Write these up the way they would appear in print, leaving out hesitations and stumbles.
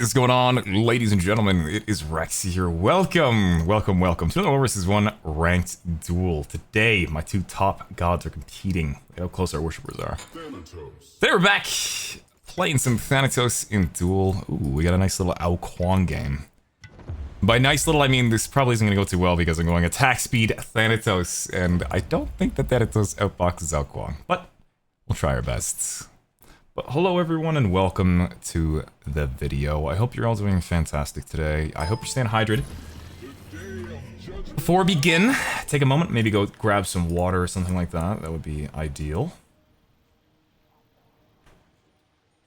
is going on, ladies and gentlemen? It is Rexsi here. Welcome to another 1 vs. 1 ranked duel. Today, my two top gods are competing. Look how close our worshippers are. Thanatos. They were back playing some Thanatos in duel. Ooh, we got a nice little Ao Kuang game. By nice little, I mean this probably isn't going to go too well because I'm going attack speed Thanatos, and I don't think that Thanatos outboxes Ao Kuang, but we'll try our best. But hello everyone and welcome to the video. I hope you're all doing fantastic today. I hope you're staying hydrated. Before we begin, take a moment, maybe go grab some water or something like that. That would be ideal.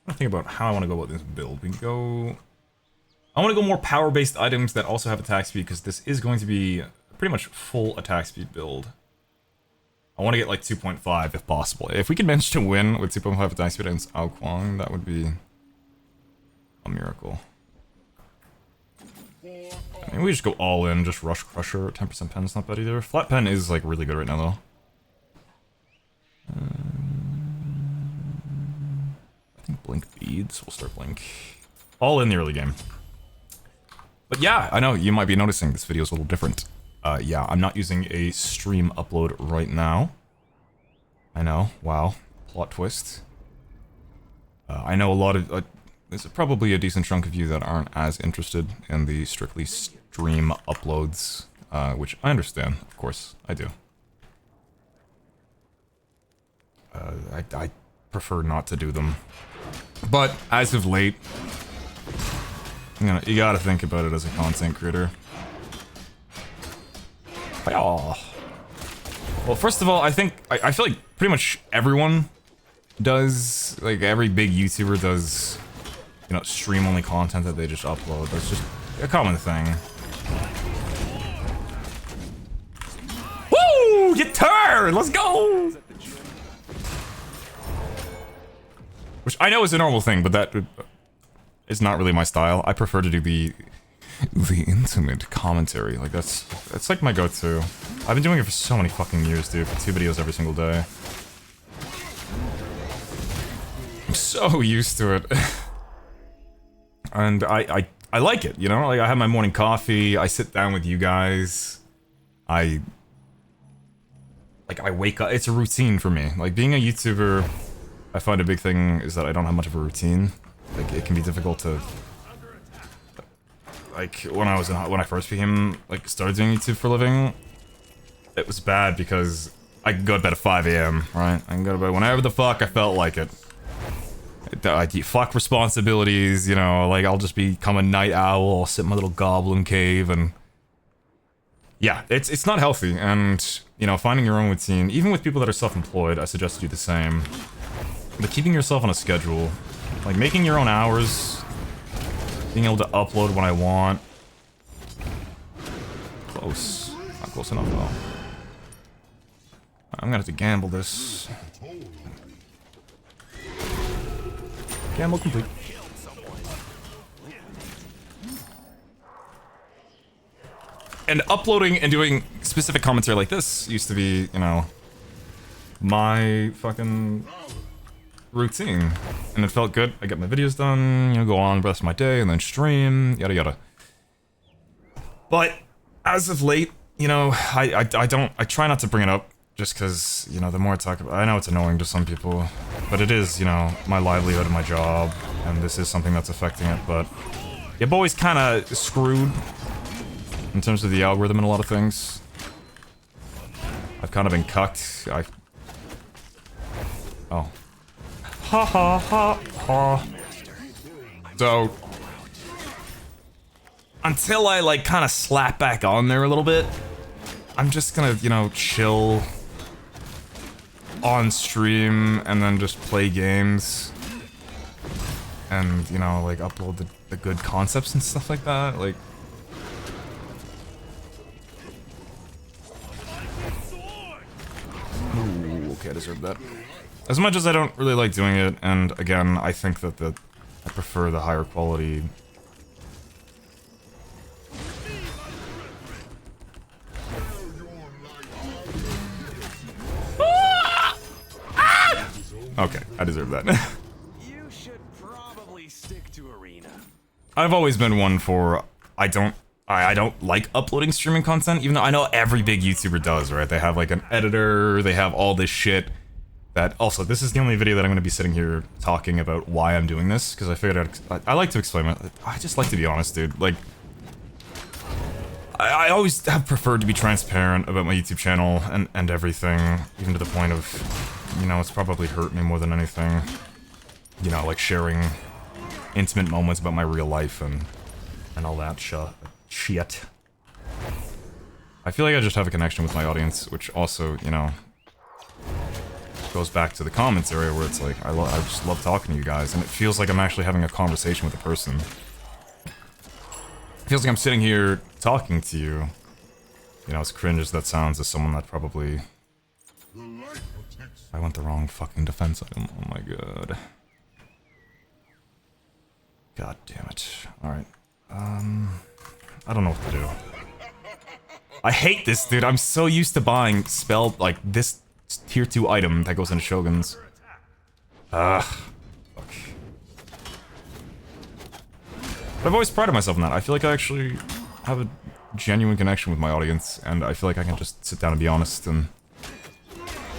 I'm trying to think about how I want to go about this build. We can go... I want to go more power-based items that also have attack speed because this is going to be pretty much full attack speed build. I want to get like 2.5 if possible. If we can manage to win with 2.5 attack speed against Ao Kuang, that would be a miracle. I mean, we just go all in, just rush crusher. 10% pen's not bad either. Flat pen is like really good right now though. I think blink beads. We'll start blink. All in the early game. But yeah, I know you might be noticing this video is a little different. Yeah, I'm not using a stream upload right now. I know, wow, plot twist. I know a lot of, there's probably a decent chunk of you that aren't as interested in the strictly stream uploads, which I understand, of course, I do. I prefer not to do them. But, as of late, you know, you gotta think about it as a content creator. Oh. Well, first of all, I think I feel like pretty much everyone does, like every big YouTuber does, you know, stream only content that they just upload. That's just a common thing. Woo! Get turned! Let's go! Which I know is a normal thing, but that is not really my style. I prefer to do the intimate commentary. Like that's like my go-to. I've been doing it for so many fucking years, dude. For 2 videos every single day. I'm so used to it. And I like it, you know? Like I have my morning coffee, I sit down with you guys. I wake up, it's a routine for me. Like being a YouTuber, I find a big thing is that I don't have much of a routine. Like it can be difficult to, like when I first became started doing YouTube for a living, it was bad because I could go to bed at 5 AM, right? I can go to bed whenever the fuck I felt like it. Fuck responsibilities, you know, like I'll just become a night owl, I'll sit in my little goblin cave and yeah, it's not healthy. And you know, finding your own routine, even with people that are self-employed, I suggest you do the same. But keeping yourself on a schedule, like making your own hours, being able to upload when I want. Close. Not close enough though. I'm gonna have to gamble this. Gamble complete. And uploading and doing specific commentary like this used to be, you know, my fucking routine, and it felt good. I get my videos done, you know, go on the rest of my day, and then stream, yada yada. But as of late, you know, I try not to bring it up, just because, you know, the more I talk about it, I know it's annoying to some people, but it is, you know, my livelihood and my job, and this is something that's affecting it. But your boy's kind of screwed in terms of the algorithm and a lot of things. I've kind of been cucked. Oh. Ha ha ha ha. So, until I like kind of slap back on there a little bit, I'm just gonna, you know, chill on stream and then just play games and, you know, like upload the good concepts and stuff like that. Like, ooh, okay, I deserve that. As much as I don't really like doing it, and again, I think that I prefer the higher quality. Okay, I deserve that. You should probably stick to arena. I've always been one for, I don't like uploading streaming content, even though I know every big YouTuber does, right? They have like an editor, they have all this shit. That also, this is the only video that I'm going to be sitting here talking about why I'm doing this, because I figured I like to explain it. I just like to be honest, dude. Like, I always have preferred to be transparent about my YouTube channel and everything, even to the point of, you know, it's probably hurt me more than anything. You know, like sharing intimate moments about my real life and all that shit. I feel like I just have a connection with my audience, which also, you know, goes back to the comments area where it's like, I just love talking to you guys, and it feels like I'm actually having a conversation with a person. It feels like I'm sitting here talking to you. You know, as cringe as that sounds, as someone that probably... I went the wrong fucking defense item. Oh my god. God damn it. Alright. I don't know what to do. I hate this, dude. I'm so used to buying spell, like, this tier 2 item that goes into Shoguns. Fuck. But I've always prided myself on that. I feel like I actually have a genuine connection with my audience, and I feel like I can just sit down and be honest and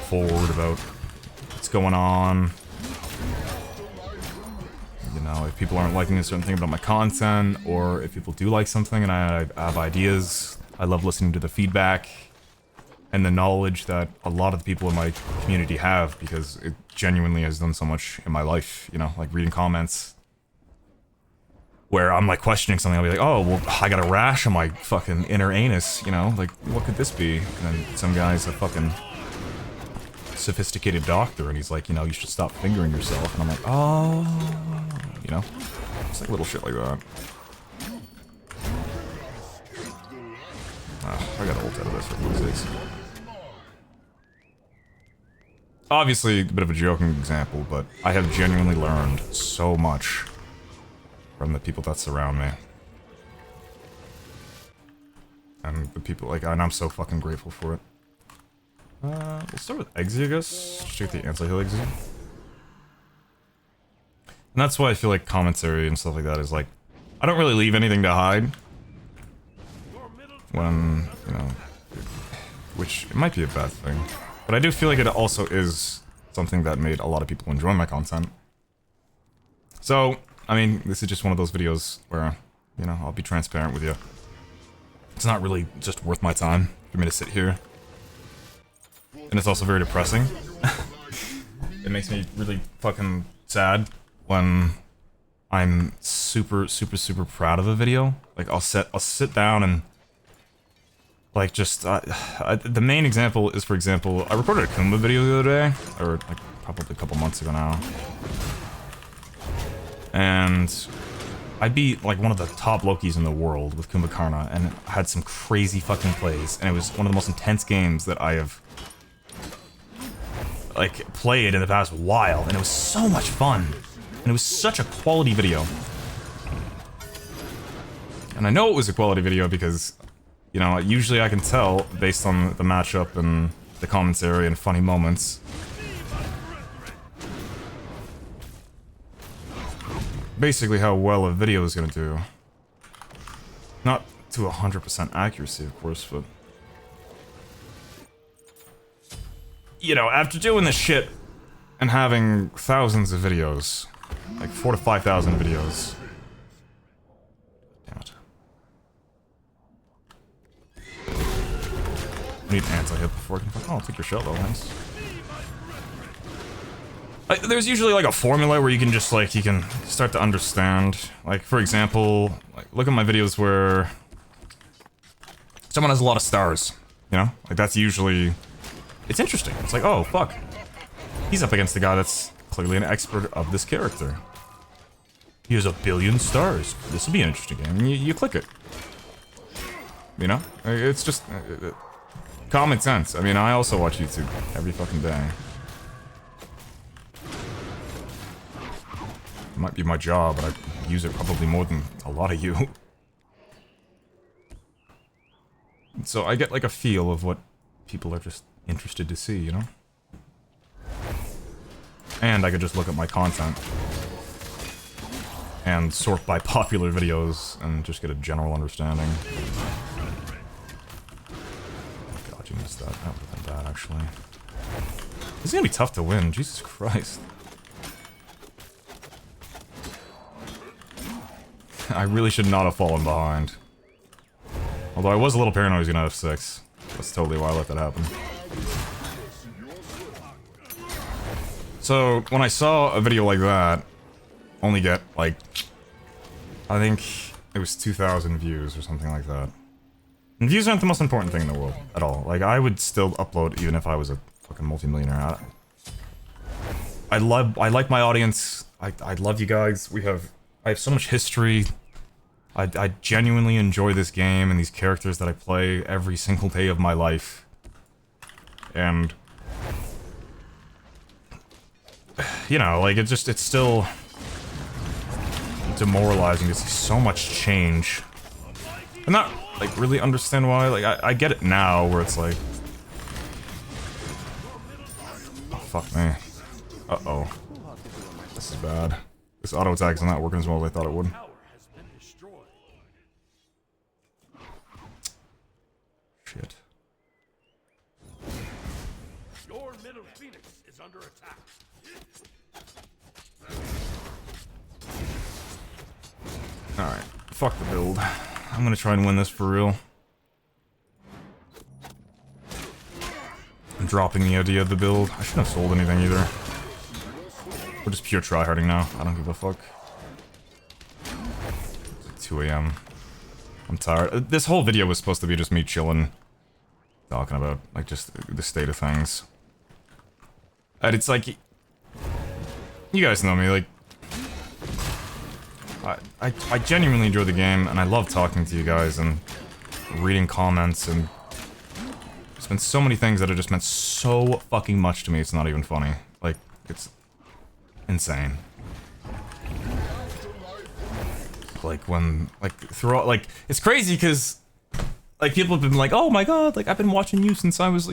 forward about what's going on. You know, if people aren't liking a certain thing about my content, or if people do like something and I have ideas, I love listening to the feedback and the knowledge that a lot of the people in my community have, because it genuinely has done so much in my life, you know, like reading comments where I'm like questioning something, I'll be like, oh, well, I got a rash on my fucking inner anus, you know, like, what could this be? And then some guy's a fucking sophisticated doctor, and he's like, you know, you should stop fingering yourself, and I'm like, oh, you know, it's like little shit like that. I gotta ult out of this for fuck's sakes. Obviously, a bit of a joking example, but I have genuinely learned so much from the people that surround me. And the people, like, and I'm so fucking grateful for it. We'll start with Exy, I guess. Just check the anti-heal Exy. And that's why I feel like commentary and stuff like that is like, I don't really leave anything to hide. When, you know, which it might be a bad thing. But I do feel like it also is something that made a lot of people enjoy my content. So, I mean, this is just one of those videos where, you know, I'll be transparent with you. It's not really just worth my time for me to sit here. And it's also very depressing. It makes me really fucking sad when I'm super proud of a video. Like, I'll sit down and like, just, the main example is, for example, I recorded a Kumba video the other day, or like probably a couple months ago now. And I beat like one of the top Lokis in the world with Kumba Karna, and I had some crazy fucking plays, and it was one of the most intense games that I have like played in the past while, and it was so much fun, and it was such a quality video. And I know it was a quality video because, you know, usually I can tell based on the matchup and the commentary and funny moments. Basically how well a video is gonna do. Not to 100% accuracy, of course, but... You know, after doing this shit and having thousands of videos, like 4,000 to 5,000 videos... Damn it. I need anti-hit before I can... Oh, I'll take your shell though, thanks. Like, there's usually like a formula where you can just like, you can start to understand. Like, for example, like, look at my videos where someone has a lot of stars, you know? Like, that's usually... It's interesting. It's like, oh, fuck. He's up against the guy that's clearly an expert of this character. He has 1 billion stars. This will be an interesting game. And you click it. You know? It's just... common sense. I mean, I also watch YouTube every fucking day. It might be my job, but I use it probably more than a lot of you. So I get like a feel of what people are just interested to see, you know? And I could just look at my content and sort by popular videos and just get a general understanding. Oh god, you missed that. That would have been bad, actually. This is gonna be tough to win, Jesus Christ. I really should not have fallen behind. Although I was a little paranoid he was gonna have 6. That's totally why I let that happen. So, when I saw a video like that, only get, like, I think it was 2,000 views or something like that. And views aren't the most important thing in the world, at all. Like, I would still upload even if I was a fucking multimillionaire. I like my audience. I love you guys. I have so much history. I genuinely enjoy this game and these characters that I play every single day of my life. And... you know, like, it's still... demoralizing to see so much change. And not, like, really understand why. Like, I get it now, where it's like... oh, fuck me. Uh-oh. This is bad. This auto attack is not working as well as I thought it would. Shit. Your middle phoenix is under attack. Alright. Fuck the build. I'm gonna try and win this for real. I'm dropping the idea of the build. I shouldn't have sold anything either. We're just pure tryharding now. I don't give a fuck. It's like 2 AM. I'm tired. This whole video was supposed to be just me chilling. Talking about, like, just the state of things. And it's like... you guys know me, like... I genuinely enjoy the game, and I love talking to you guys, and reading comments, and... there's been so many things that have just meant so fucking much to me, it's not even funny. Like, it's... insane. Like, when... like, throughout... like, it's crazy, because... like, people have been like, oh my god, like, I've been watching you since I was,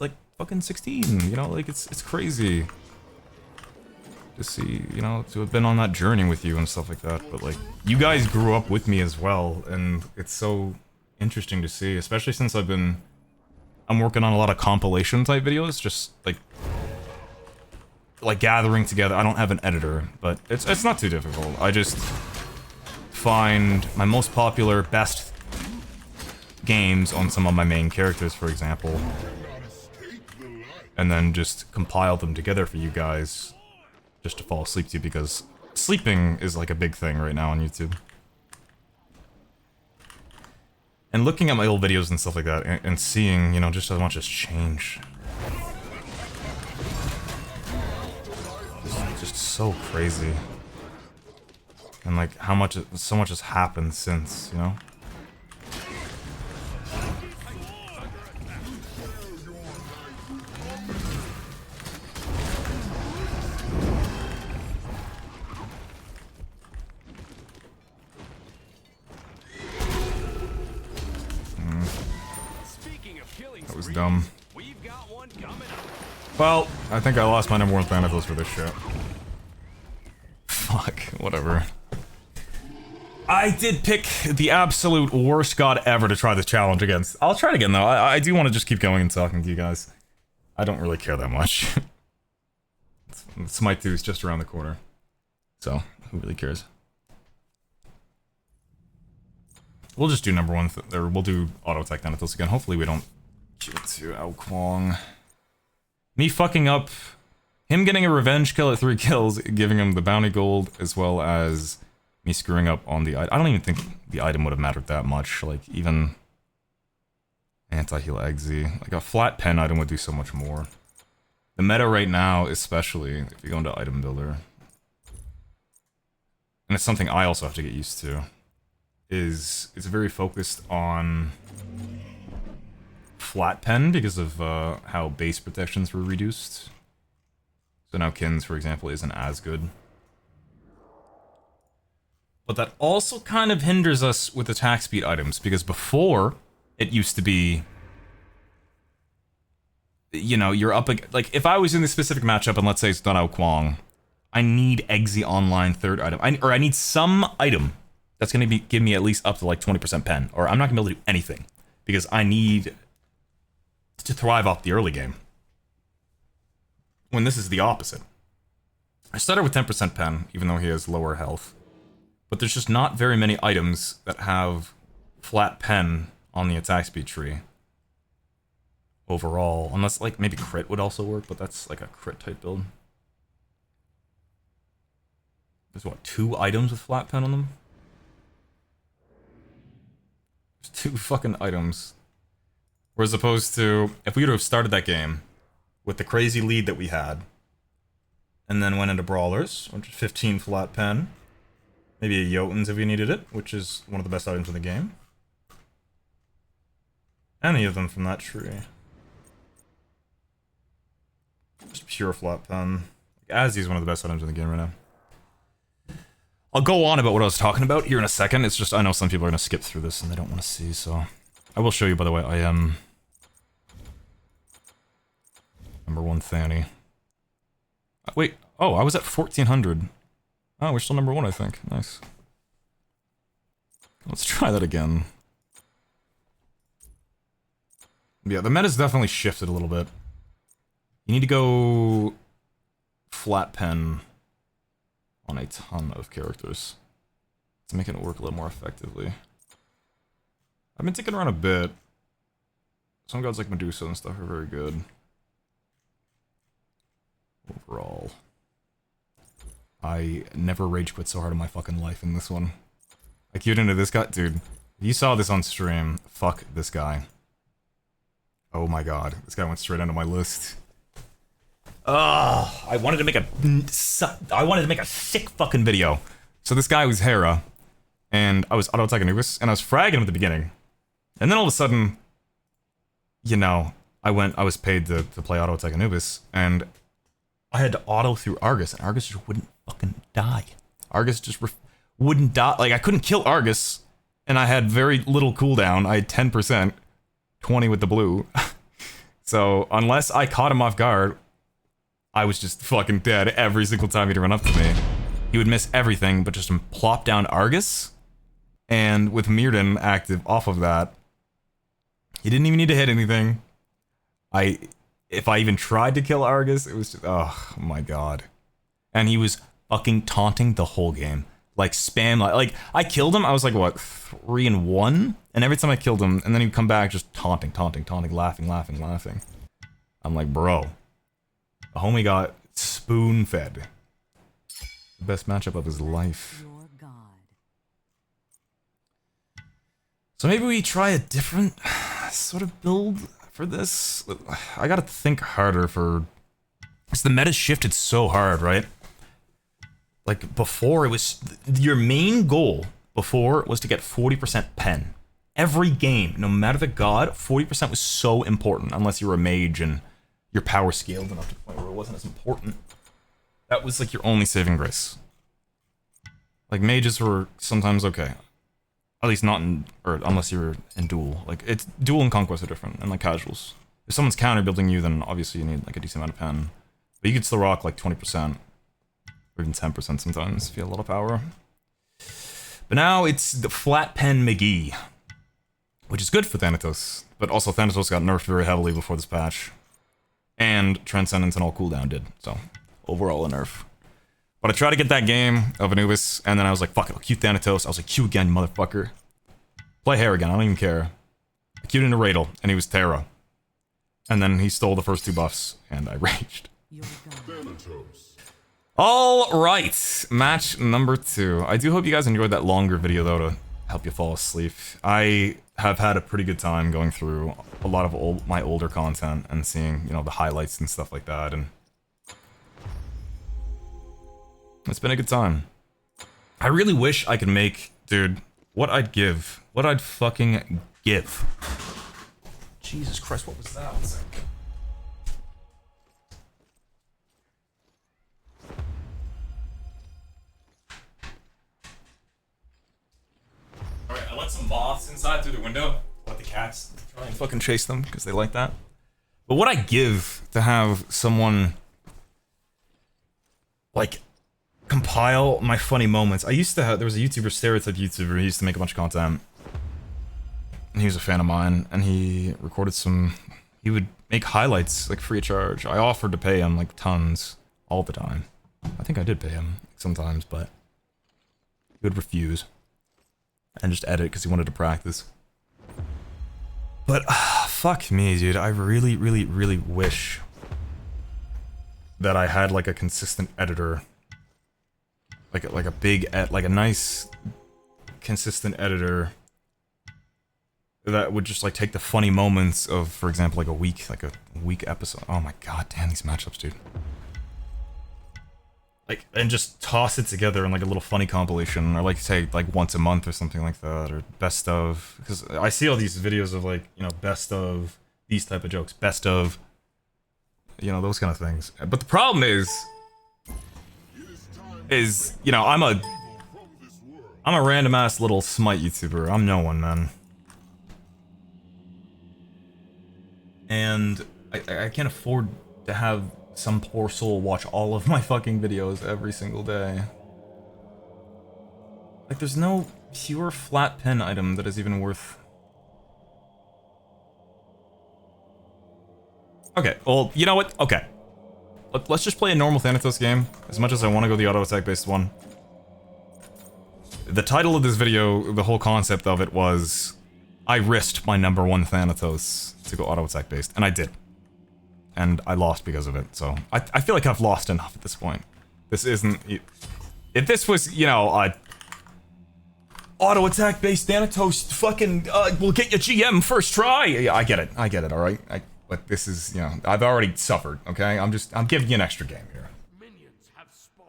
like, fucking 16, you know? Like, it's crazy. To see, you know, to have been on that journey with you and stuff like that, but, like, you guys grew up with me as well, and it's so interesting to see, especially since I'm working on a lot of compilation type videos, just, like gathering together. I don't have an editor, but it's not too difficult. I just find my most popular, best games on some of my main characters, for example, and then just compile them together for you guys, just to fall asleep to, because sleeping is like a big thing right now on YouTube. And looking at my old videos and stuff like that, and seeing, you know, just how much has changed. Just so crazy. And like, how much, so much has happened since, you know? That was dumb. Well, I think I lost my number 1 Thanatos for this shit. Fuck, whatever. I did pick the absolute worst god ever to try this challenge against. I'll try it again though. I do want to just keep going and talking to you guys. I don't really care that much. Smite 2 is just around the corner. So, who really cares? We'll just do number 1, or we'll do auto attack Thanatos again. Hopefully we don't get to Ao Kuang. Me fucking up, him getting a revenge kill at 3 kills, giving him the bounty gold, as well as me screwing up on the item. I don't even think the item would have mattered that much. Like, even anti-heal Eggsy. Like, a flat pen item would do so much more. The meta right now, especially, if you go into item builder, and it's something I also have to get used to, is it's very focused on flat pen because of how base protections were reduced. So now Kins, for example, isn't as good. But that also kind of hinders us with attack speed items, because before, it used to be, you know, you're up, like, if I was in this specific matchup, and let's say it's not Ao Kuang, I need Eggsy online third item. I need some item that's gonna give me at least up to like 20% pen, or I'm not gonna be able to do anything because I need to thrive off the early game. When this is the opposite. I started with 10% pen, even though he has lower health. But there's just not very many items that have flat pen on the attack speed tree. Overall, unless like maybe crit would also work, but that's like a crit type build. There's what, 2 items with flat pen on them? There's 2 fucking items. Whereas opposed to, if we would have started that game with the crazy lead that we had, and then went into Brawlers, which is 15 flat pen, maybe a Jotuns if we needed it, which is one of the best items in the game. Any of them from that tree. Just pure flat pen. Azzy is one of the best items in the game right now. I'll go on about what I was talking about here in a second. It's just I know some people are going to skip through this and they don't want to see, so... I will show you, by the way, I am... number 1 Thany. Wait, oh, I was at 1400. Oh, we're still number 1, I think. Nice. Let's try that again. Yeah, the meta's definitely shifted a little bit. You need to go... flat pen on a ton of characters to make it work a little more effectively. I've been ticking around a bit. Some gods like Medusa and stuff are very good. Overall. I never rage quit so hard in my fucking life in this one. I queued into this guy. Dude, if you saw this on stream, fuck this guy. Oh my god, this guy went straight onto my list. I wanted to make a sick fucking video. So this guy was Hera, and I was auto-attacking Anubis, and I was fragging him at the beginning. And then all of a sudden, you know, I was paid to play auto-attack Anubis, and I had to auto through Argus, and Argus just wouldn't fucking die. Argus just wouldn't die. Like, I couldn't kill Argus, and I had very little cooldown. I had 10%, 20 with the blue. So, unless I caught him off guard, I was just fucking dead every single time he'd run up to me. He would miss everything, but just plop down Argus, and with Mirrodin active off of that, he didn't even need to hit anything. If I even tried to kill Argus, it was just, oh my god. And he was fucking taunting the whole game. Like, spam, like, I killed him, I was like, what, 3-1? And every time I killed him, and then he'd come back just taunting, laughing. I'm like, bro. The homie got spoon-fed. The best matchup of his life. So maybe we try a different sort of build for this. I gotta think harder for... because the meta's shifted so hard, right? Like, before it was... your main goal before was to get 40% pen. Every game, no matter the god, 40% was so important, unless you were a mage and your power scaled enough to the point where it wasn't as important. That was like your only saving grace. Like, mages were sometimes okay. At least not in, or unless you're in Duel. Like, it's, Duel and Conquest are different, and like casuals. If someone's counter building you, then obviously you need like a decent amount of pen. But you could still rock like 20%, or even 10% sometimes if you have a lot of power. But now it's the flat pen McGee, which is good for Thanatos, but also Thanatos got nerfed very heavily before this patch. And Transcendence and all cooldown did, so overall a nerf. But I tried to get that game of Anubis, and then I was like, fuck it, I'll queue Thanatos. I was like, queue again, you motherfucker. Play Hera again, I don't even care. I queued into Radel, and he was Terra. And then he stole the first 2 buffs, and I raged. Alright, match number 2. I do hope you guys enjoyed that longer video, though, to help you fall asleep. I have had a pretty good time going through a lot of my older content and seeing, you know, the highlights and stuff like that, and it's been a good time. I really wish I could make, dude, what I'd give. What I'd fucking give. Jesus Christ, what was that? Alright, I let some moths inside through the window. Let the cats try and fucking chase them, because they like that. But what I give to have someone, like, compile my funny moments. I used to have, there was a YouTuber, stereotype YouTuber, he used to make a bunch of content. And he was a fan of mine, and he recorded some, he would make highlights, like, free of charge. I offered to pay him, like, tons, all the time. I think I did pay him sometimes, but he would refuse. And just edit, because he wanted to practice. But, fuck me, dude, I really, really, really wish that I had, like, a consistent editor. Like a big, like a nice, consistent editor that would just, like, take the funny moments of, for example, like a week episode. Oh my god, damn these matchups, dude. Like, and just toss it together in, like, a little funny compilation, or, like, say, like, once a month or something like that, or best of, because I see all these videos of, like, you know, best of these type of jokes, best of, you know, those kind of things. But the problem is, you know, I'm a random ass little Smite YouTuber. I'm no one, man. And I can't afford to have some poor soul watch all of my fucking videos every single day. Like, there's no pure flat pen item that is even worth... Okay, well, you know what? Okay. Let's just play a normal Thanatos game, as much as I want to go the auto-attack based one. The title of this video, the whole concept of it was, I risked my #1 Thanatos to go auto-attack based, and I did. And I lost because of it, so I feel like I've lost enough at this point. This isn't... If this was, you know, auto-attack based Thanatos, fucking, we'll get your GM first try! Yeah, I get it, alright? But this is, you know, I've already suffered, okay? I'm giving you an extra game here. Minions have spawned.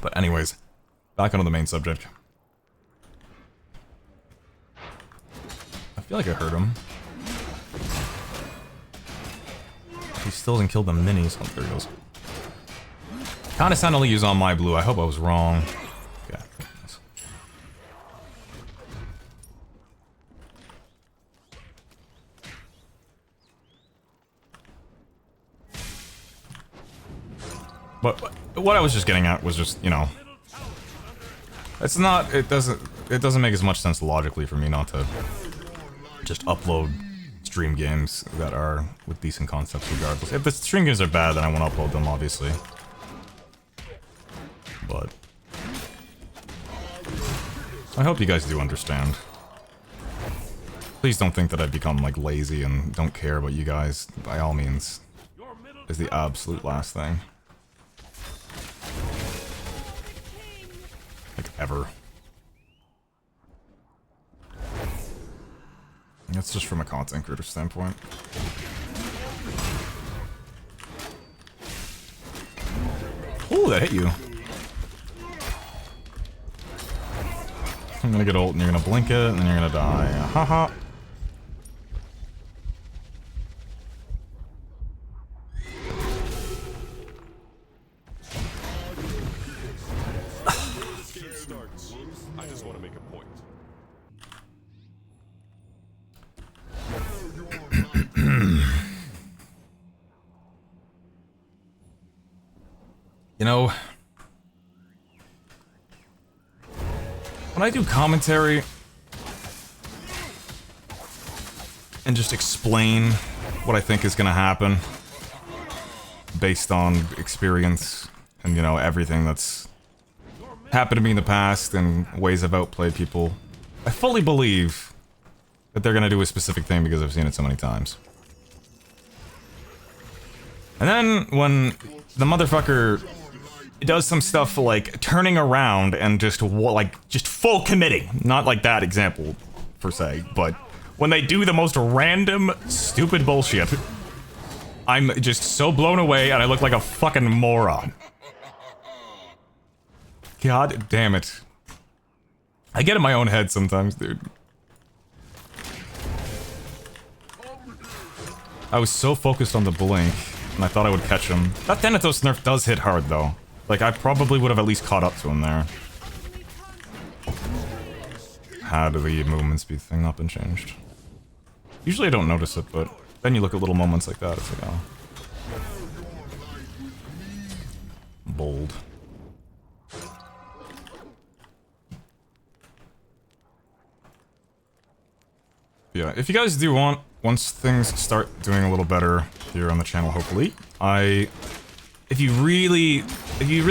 But anyways, back onto the main subject. I feel like I heard him. He still hasn't killed the minis. Oh, there he goes. Kinda sound only use on my blue. I hope I was wrong. Okay. Nice. But what I was just getting at was just, you know, it's not, it doesn't make as much sense logically for me not to just upload stream games that are with decent concepts regardless. If the stream games are bad, then I won't upload them, obviously. But I hope you guys do understand. Please don't think that I've become, like, lazy and don't care about you guys. By all means, is the absolute last thing. Like, ever. That's just from a content creator standpoint. Ooh, that hit you. I'm gonna get ult and you're gonna blink it and then you're gonna die. Haha. I just want to make a point. You know, when I do commentary and just explain what I think is gonna happen based on experience and, you know, everything that's happened to me in the past and ways I've outplayed people, I fully believe that they're gonna do a specific thing because I've seen it so many times. And then when the motherfucker does some stuff like turning around and just just full committing, not like that example per se, but when they do the most random stupid bullshit, I'm just so blown away and I look like a fucking moron. God damn it. I get in my own head sometimes, dude. I was so focused on the blink and I thought I would catch him. That Thanatos nerf does hit hard though. Like, I probably would have at least caught up to him there. had the movement speed thing not been changed. Usually I don't notice it, but then you look at little moments like that, it's like, oh. Bold. Yeah, if you guys do want, once things start doing a little better here on the channel, hopefully, if you really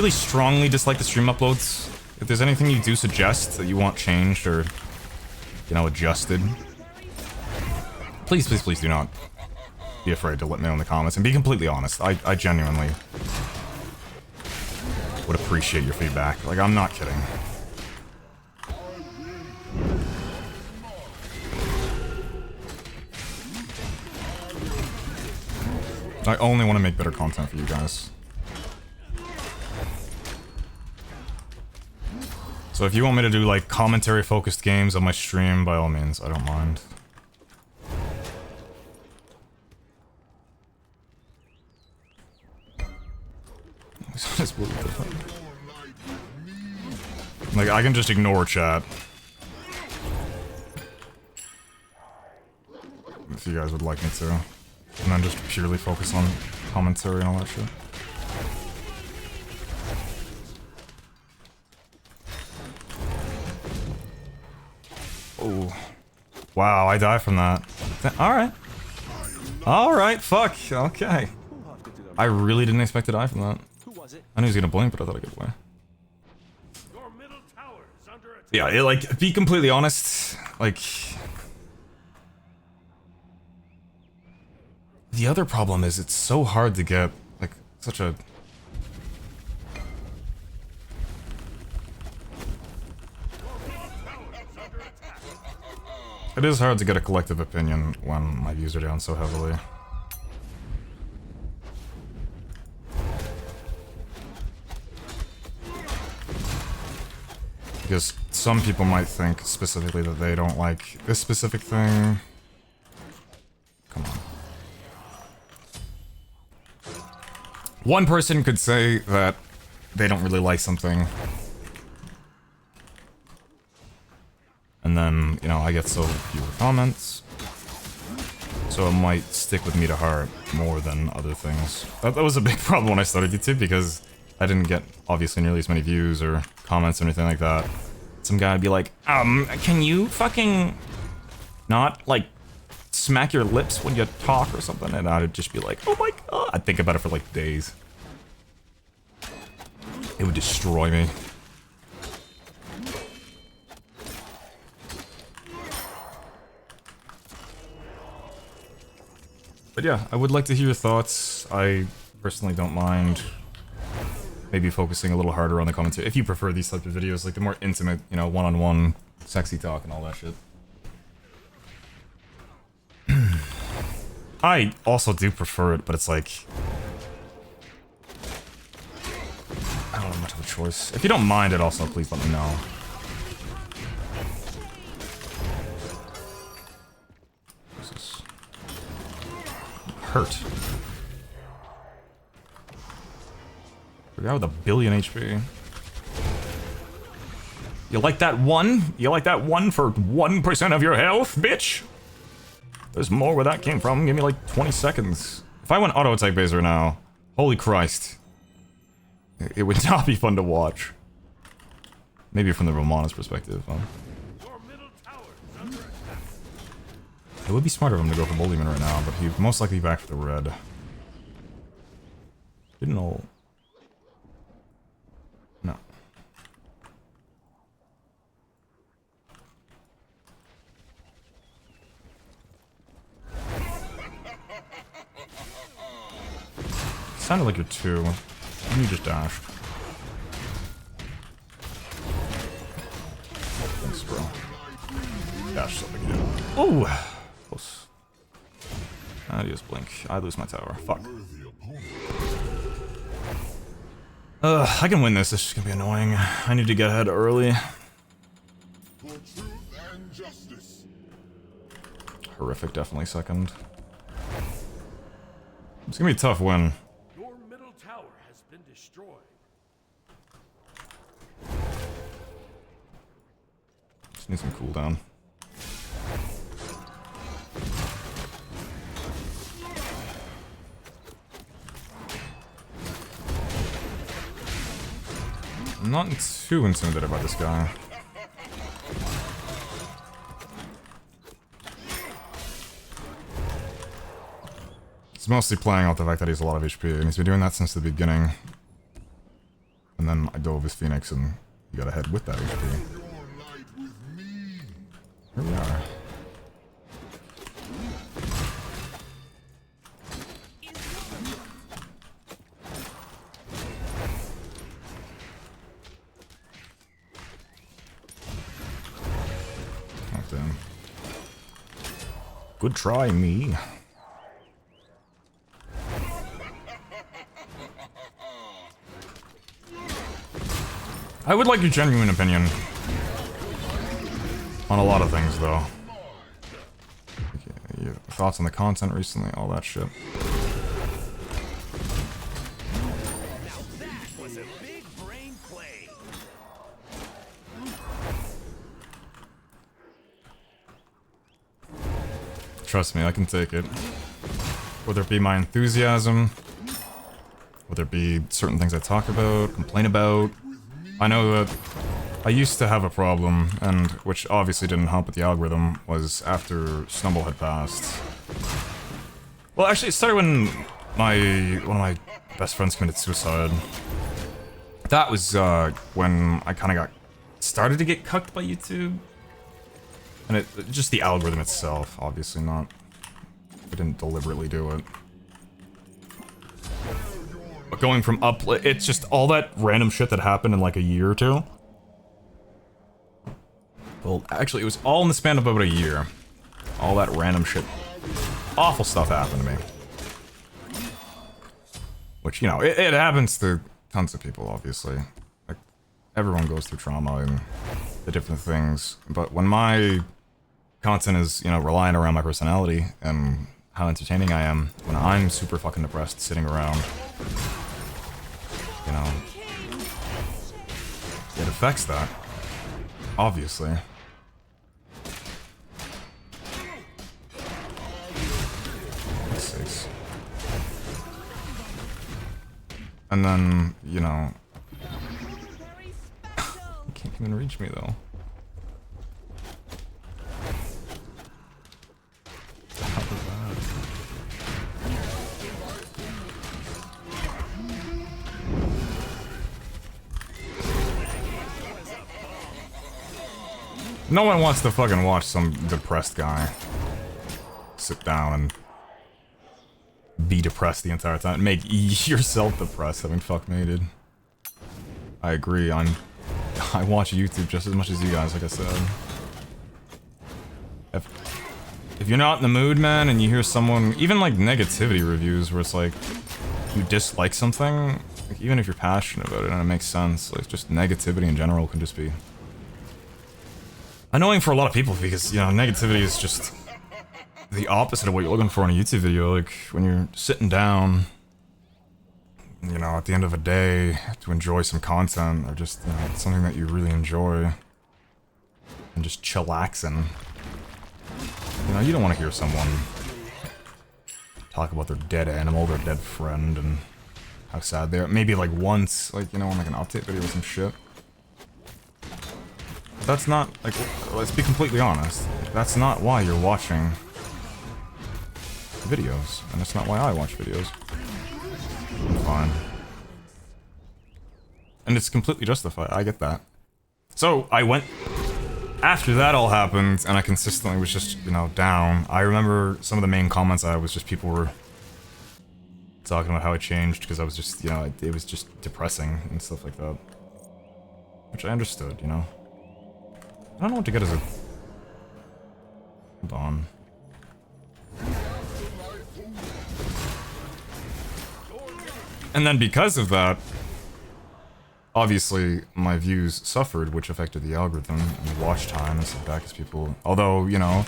strongly dislike the stream uploads, if there's anything you do suggest that you want changed or, you know, adjusted, please, please, please do not be afraid to let me know in the comments, and be completely honest. I genuinely would appreciate your feedback. Like, I'm not kidding. I only want to make better content for you guys. So if you want me to do, like, commentary-focused games on my stream, by all means, I don't mind. Like, I can just ignore chat. If you guys would like me to. And then just purely focus on commentary and all that shit. Oh. Wow, I die from that. Alright. Alright, fuck. Okay. I really didn't expect to die from that. I knew he was gonna blink, but I thought I'd get away. Yeah, like, be completely honest, like... The other problem is it's so hard to get, like, such a... It is hard to get a collective opinion when my views are down so heavily. Because some people might think specifically that they don't like this specific thing. Come on. One person could say that they don't really like something. And then, you know, I get so few comments. So it might stick with me to heart more than other things. That was a big problem when I started YouTube, because I didn't get, obviously, nearly as many views or comments or anything like that. Some guy would be like, can you fucking not, like, smack your lips when you talk or something? And I'd just be like, oh my god. I'd think about it for, like, days. It would destroy me. But yeah, I would like to hear your thoughts. I personally don't mind maybe focusing a little harder on the commentary, if you prefer these types of videos, like the more intimate, you know, one-on-one sexy talk and all that shit. I also do prefer it, but it's like... I don't have much of a choice. If you don't mind it also, please let me know. What's this? Hurt. The guy with a billion HP. You like that one? You like that one for 1% of your health, bitch? There's more where that came from. Give me like 20 seconds. If I went auto attack base right now, holy Christ. It would not be fun to watch. Maybe from the Romana's perspective, huh? It would be smarter of him to go for Bullyman right now, but he'd most likely be back for the red. Didn't know. No. Sounded like you're two. And you just dashed. Thanks, bro. Dash something again. Oh! Close. Adios, blink. I lose my tower. Fuck. I can win this. This is gonna be annoying. I need to get ahead early. Horrific, definitely second. It's gonna be a tough win. Your middle tower has been destroyed. Just need some cooldown. I'm not too intimidated by this guy. He's mostly playing out the fact that he has a lot of HP, and he's been doing that since the beginning. And then I dove his Phoenix, and he got ahead with that HP. Here we are. Oh, damn. Good try, me. I would like your genuine opinion on a lot of things, though. Okay, your thoughts on the content recently, all that shit. Now that was a big brain play. Trust me, I can take it. Whether it be my enthusiasm, whether it be certain things I talk about, complain about. I know that I used to have a problem, and which obviously didn't help with the algorithm, was after Stumble had passed. Well, actually, it started when one of my best friends committed suicide. That was when I kind of started to get cucked by YouTube. And just the algorithm itself, obviously not. I didn't deliberately do it. But going from it's just all that random shit that happened in like a year or two. Well, actually, it was all in the span of about a year. All that random shit. Awful stuff happened to me. Which, you know, it happens to tons of people, obviously. Like, everyone goes through trauma and the different things. But when my content is, you know, relying around my personality and how entertaining I am, when I'm super fucking depressed sitting around, you know, it affects that, obviously. Six. And then, you know, you can't even reach me though. How was that? No one wants to fucking watch some depressed guy sit down and be depressed the entire time. Make yourself depressed. I mean, fuck me, dude. I agree. I watch YouTube just as much as you guys, like I said. If you're not in the mood, man, and you hear someone, even like negativity reviews where it's like you dislike something, like, even if you're passionate about it and it makes sense, like just negativity in general can just be annoying for a lot of people because, you know, negativity is just the opposite of what you're looking for in a YouTube video. Like, when you're sitting down, you know, at the end of a day to enjoy some content or just, you know, something that you really enjoy and just chillaxing, you know, you don't want to hear someone talk about their dead animal, their dead friend, and how sad they are. Maybe like once, like, you know, on like an update video or some shit. That's not, like, let's be completely honest. That's not why you're watching videos, and that's not why I watch videos. I'm fine. And it's completely justified, I get that. So, I went... After that all happened, and I consistently was just, you know, down, I remember some of the main comments I had was just people were talking about how I changed, because I was just, you know, it was just depressing and stuff like that. Which I understood, you know. I don't know what to get as a... Hold on. And then because of that, obviously my views suffered, which affected the algorithm and watch time and stuff back as people... Although, you know,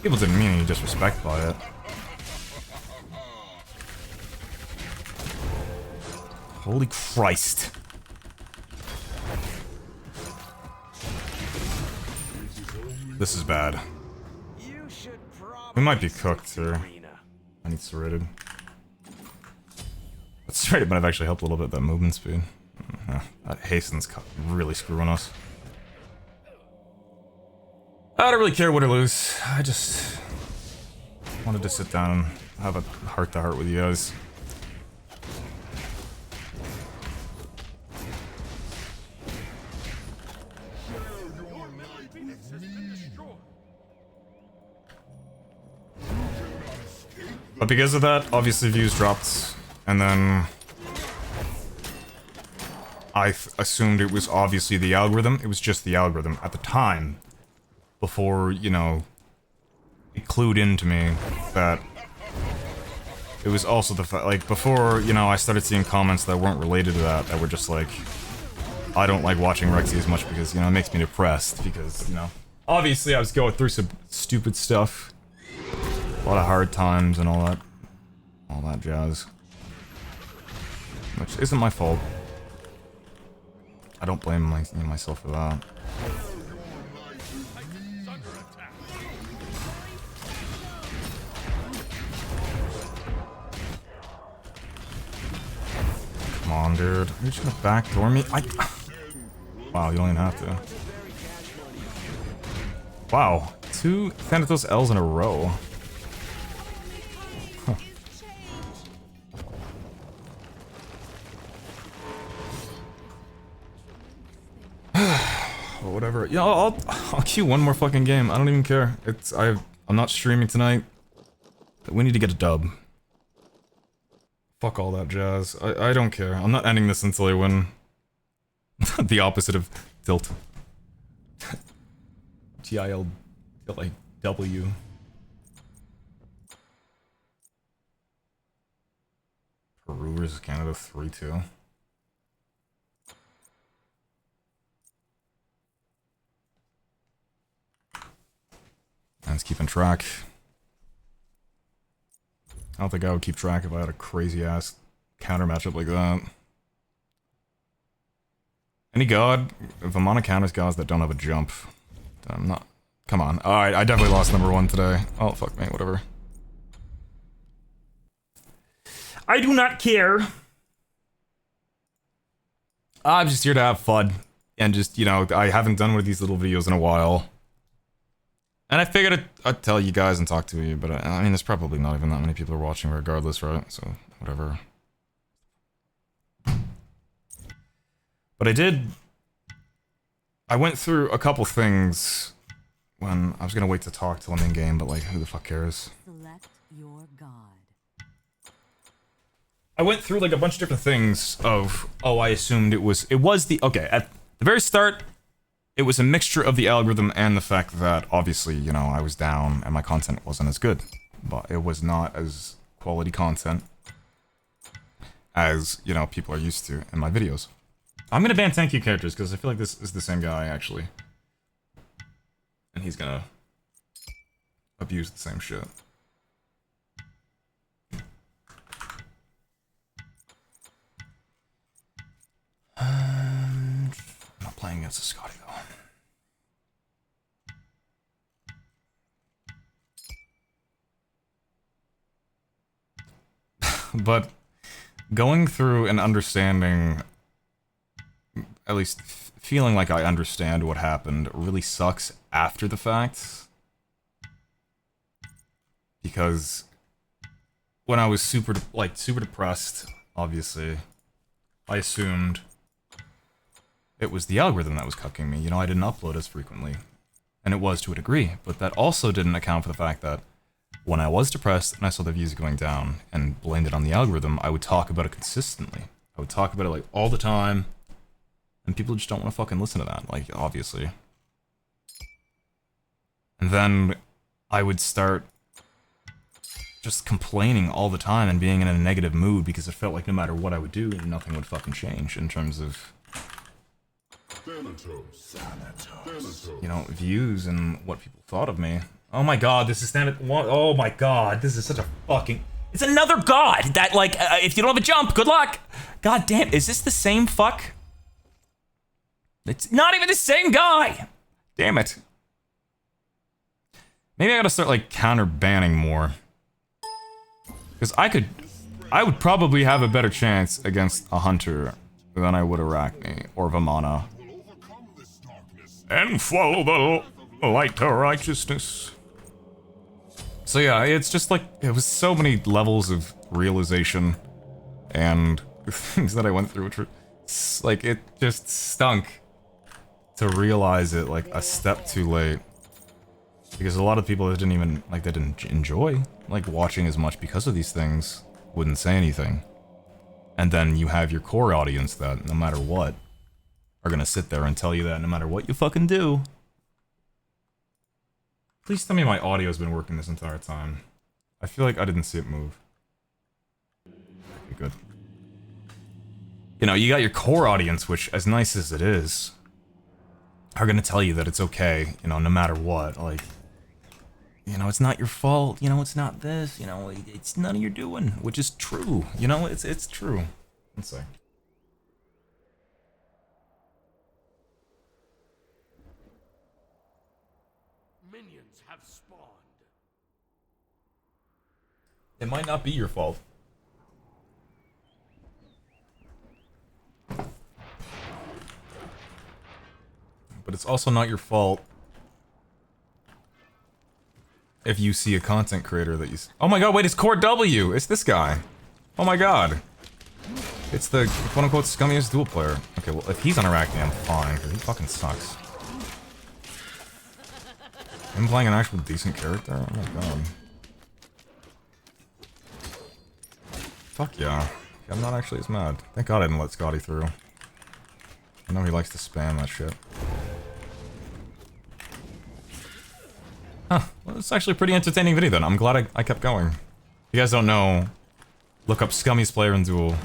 people didn't mean any disrespect by it. Holy Christ. This is bad. You should We might be probably cooked stick to here. arena. I need serrated. But serrated might have actually helped a little bit, that movement speed. Yeah, that hastens really screwing us. I don't really care win or lose. I just wanted to sit down and have a heart-to-heart with you guys. But because of that, obviously views dropped, and then I assumed it was obviously the algorithm. It was just the algorithm at the time, before, you know, it clued into me that it was also the fact, like, before, you know, I started seeing comments that weren't related to that were just like, I don't like watching Rexsi as much because, you know, it makes me depressed, because, you know, obviously I was going through some stupid stuff. A lot of hard times and all that jazz. Which isn't my fault. I don't blame myself for that. Come on, dude. You're just gonna backdoor me? Wow, you don't even have to. Wow. 2 Thanatos L's in a row. Or whatever. Yeah, I'll queue one more fucking game. I don't even care. I'm not streaming tonight. We need to get a dub. Fuck all that jazz. I don't care. I'm not ending this until I win. The opposite of tilt. T-I-L-W. Peru versus Canada 3-2. Man's keeping track. I don't think I would keep track if I had a crazy ass counter matchup like that. Any god, if I'm on a counters gods that don't have a jump, then I'm not. Come on. Alright, I definitely lost number 1 today. Oh, fuck me, whatever. I do not care. I'm just here to have fun. And just, you know, I haven't done one of these little videos in a while. And I figured I'd tell you guys and talk to you, but I mean, there's probably not even that many people are watching regardless, right? So, whatever. But I went through a couple things when I was gonna wait to talk till I'm in game, but like, who the fuck cares? Select your god. I went through like a bunch of different things of, oh, I assumed it was the, okay, at the very start, it was a mixture of the algorithm and the fact that, obviously, you know, I was down and my content wasn't as good. But it was not as quality content as, you know, people are used to in my videos. I'm gonna ban thank you characters, because I feel like this is the same guy, actually. And he's gonna abuse the same shit. I'm not playing against a Scotty, though. But going through and understanding, at least feeling like I understand what happened, really sucks after the fact. Because when I was super depressed, obviously, I assumed it was the algorithm that was cucking me. You know, I didn't upload as frequently. And it was to a degree, but that also didn't account for the fact that when I was depressed and I saw the views going down and blamed it on the algorithm, I would talk about it consistently. I would talk about it like all the time, and people just don't want to fucking listen to that, like, obviously. And then I would start just complaining all the time and being in a negative mood because it felt like no matter what I would do, nothing would fucking change in terms of, Thanatos. you know, views and what people thought of me. Oh my god, this is oh my god, this is such a fucking... It's another god that, like, if you don't have a jump, good luck! God damn, is this the same fuck? It's not even the same guy! Damn it. Maybe I gotta start, like, counter-banning more. Because I would probably have a better chance against a Hunter than I would Arachne or Vamana. And follow the light to righteousness. So yeah, it's just like, it was so many levels of realization and things that I went through, which were, like, it just stunk to realize it, like, a step too late. Because a lot of people that didn't even, like, they didn't enjoy, like, watching as much because of these things wouldn't say anything. And then you have your core audience that, no matter what, are gonna sit there and tell you that no matter what you fucking do. Please tell me my audio's been working this entire time. I feel like I didn't see it move. Okay, good. You know, you got your core audience, which, as nice as it is, are gonna tell you that it's okay, you know, no matter what, like, you know, it's not your fault, you know, it's not this, you know, it's none of your doing, which is true, you know, it's true. Let's see. Minions have spawned. It might not be your fault. But it's also not your fault if you see a content creator that you oh my god, wait, it's Core W! It's this guy! Oh my god. It's the quote-unquote scummiest duel player. Okay, well, if he's on Arachne, I'm fine, because he fucking sucks. I'm playing an actual decent character? Oh my god. Fuck yeah. I'm not actually as mad. Thank god I didn't let Scotty through. I know he likes to spam that shit. Huh. Well, it's actually a pretty entertaining video then. I'm glad I kept going. If you guys don't know, look up Scummiest Player in Duel.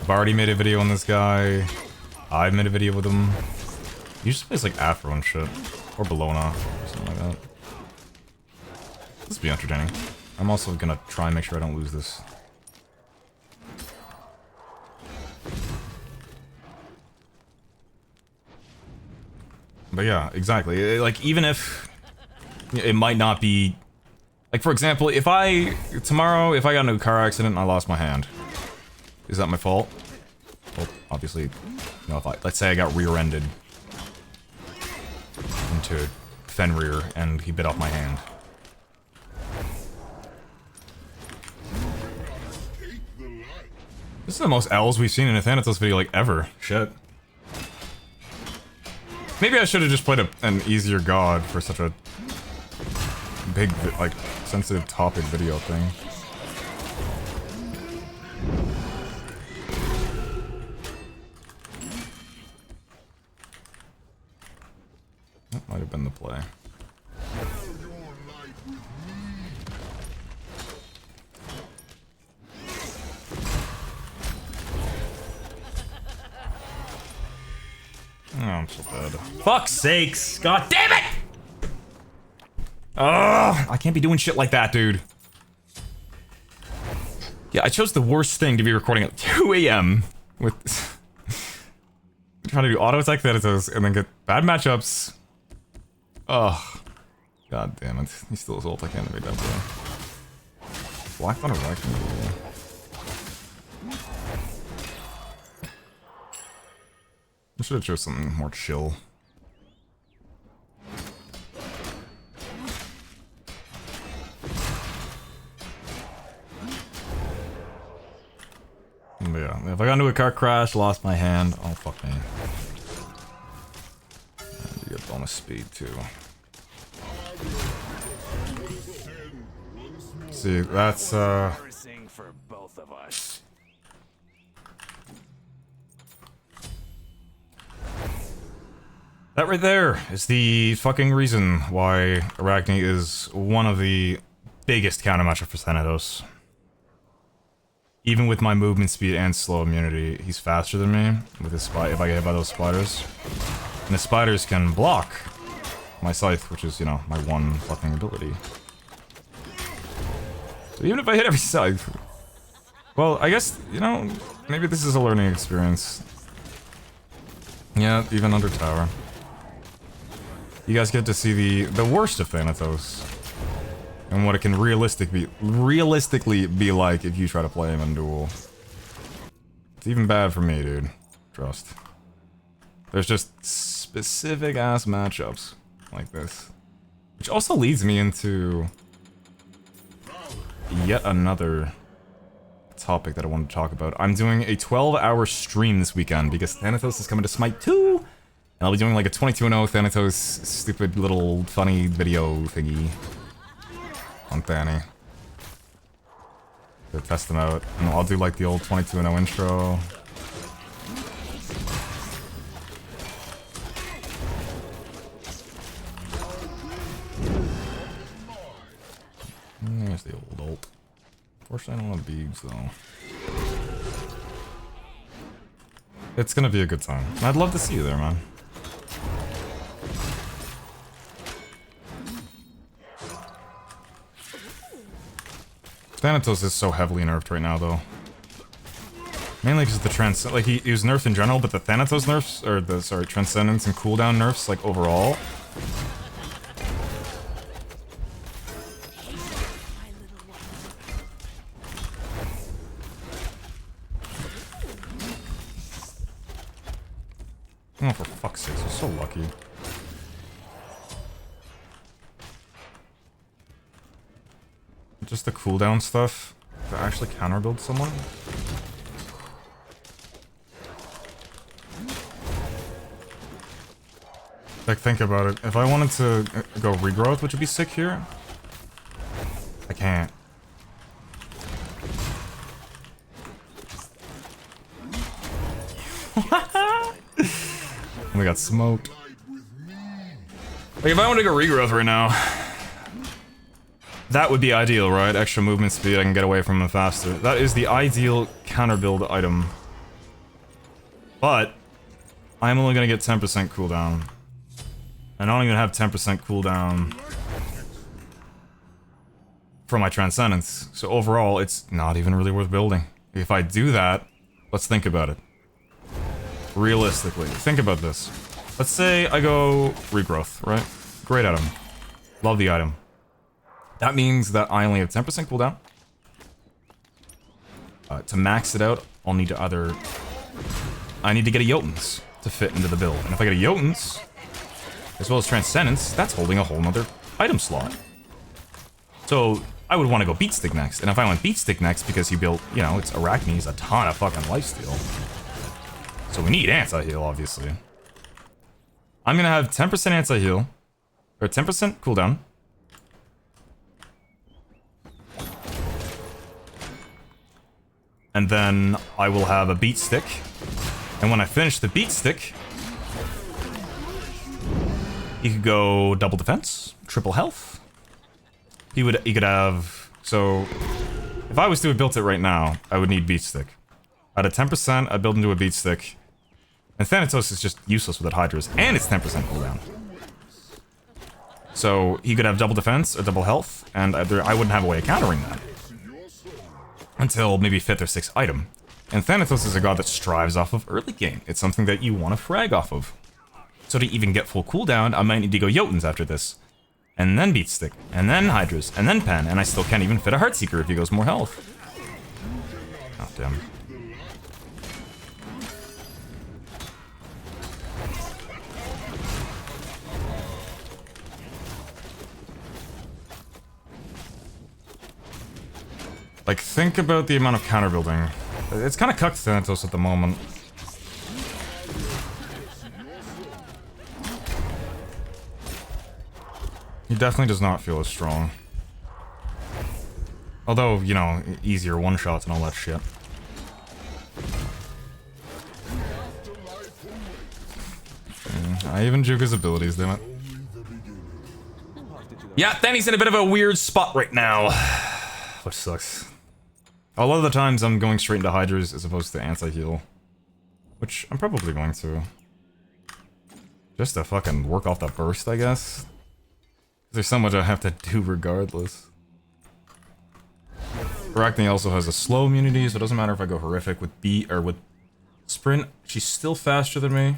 I've already made a video on this guy. I've made a video with him. He just plays like Afro and shit. Or Bologna. Or something like that. This will be entertaining. I'm also gonna try and make sure I don't lose this. But yeah, exactly. Like, even if it might not be... Like, for example, if tomorrow, if I got into a car accident and I lost my hand, is that my fault? Well, obviously, you know, if let's say I got rear-ended into Fenrir and he bit off my hand. This is the most L's we've seen in a Thanatos video, like, ever. Shit. Maybe I should have just played an easier god for such a big, like, sensitive topic video thing. That might have been the play. Oh, I'm so bad. Fuck's sakes! God damn it! Ugh! I can't be doing shit like that, dude. Yeah, I chose the worst thing to be recording at 2 AM with trying to do auto attack Thanatos and then get bad matchups. Ugh. God damn it. He still has ult, I can't make that play. Black Thunder Viking. I should have chose something more chill. But yeah, if I got into a car crash, lost my hand, oh fuck me. And you get bonus speed too. See, that's Embarrassing for both of us. that right there is the fucking reason why Arachne is one of the biggest countermatchup for Thanatos. Even with my movement speed and slow immunity, he's faster than me with his if I get hit by those spiders. And the spiders can block my scythe, which is, you know, my one fucking ability. So even if I hit every scythe... Well, I guess, you know, maybe this is a learning experience. Yeah, even under tower. you guys get to see the worst of Thanatos. And what it can realistically be like if you try to play him in Duel. It's even bad for me, dude. Trust. There's just specific ass matchups like this. Which also leads me into yet another topic that I want to talk about. I'm doing a 12-hour stream this weekend because Thanatos is coming to Smite 2. And I'll be doing like a 22-0 Thanatos stupid little funny video thingy on Thani. To test them out. And I'll do like the old 22-0 intro. There's the old ult. Unfortunately, I don't have beads though. It's gonna be a good time. I'd love to see you there, man. Thanatos is so heavily nerfed right now, though. Mainly because the like he was nerfed in general, but the Thanatos nerfs, or the Transcendence and cooldown nerfs, like overall. Oh, for fuck's sake, you're so lucky. Just the cooldown stuff to actually counter build someone. Like, think about it. If I wanted to go regrowth, which would be sick here, I can't. We got smoked. Like, if I want to go regrowth right now, that would be ideal, right? Extra movement speed, I can get away from him faster. That is the ideal counter build item. But I'm only gonna get 10% cooldown. And I don't even have 10% cooldown for my Transcendence. So overall, it's not even really worth building. If I do that, let's think about it. Realistically, think about this. Let's say I go regrowth, right? Great item. Love the item. That means that I only have 10% cooldown. To max it out, I'll need to either... I need to get a Jotuns to fit into the build. And if I get a Jotuns, as well as Transcendence, that's holding a whole nother item slot. So, I would want to go Beatstick next. And if I went Beatstick next, because he built, you know, it's Arachne's a ton of fucking lifesteal. So we need anti-heal, obviously. I'm gonna have 10% anti-heal. Or 10% cooldown. And then I will have a beat stick. And when I finish the beat stick, he could go double defense, triple health. He could have, so if I was to have built it right now, I would need beat stick. At a 10%, I'd build into a beat stick. And Thanatos is just useless without Hydras, and it's 10% cooldown. So he could have double defense or double health, and I wouldn't have a way of countering that. Until maybe 5th or 6th item. And Thanatos is a god that strives off of early game. It's something that you want to frag off of. So to even get full cooldown, I might need to go Jotuns after this. And then Beatstick, and then Hydras, and then Pen, and I still can't even fit a Heartseeker if he goes more health. Oh, damn. Like, think about the amount of counter building. It's kind of cucked Thanatos at the moment. He definitely does not feel as strong. Although, you know, easier one-shots and all that shit. I even juke his abilities, damn it. Yeah, Thany's in a bit of a weird spot right now. Which sucks. A lot of the times I'm going straight into Hydras as opposed to anti-heal. Which I'm probably going to. Just to fucking work off that burst, I guess. There's so much I have to do regardless. Arachne also has a slow immunity, so it doesn't matter if I go horrific with B or with sprint. She's still faster than me.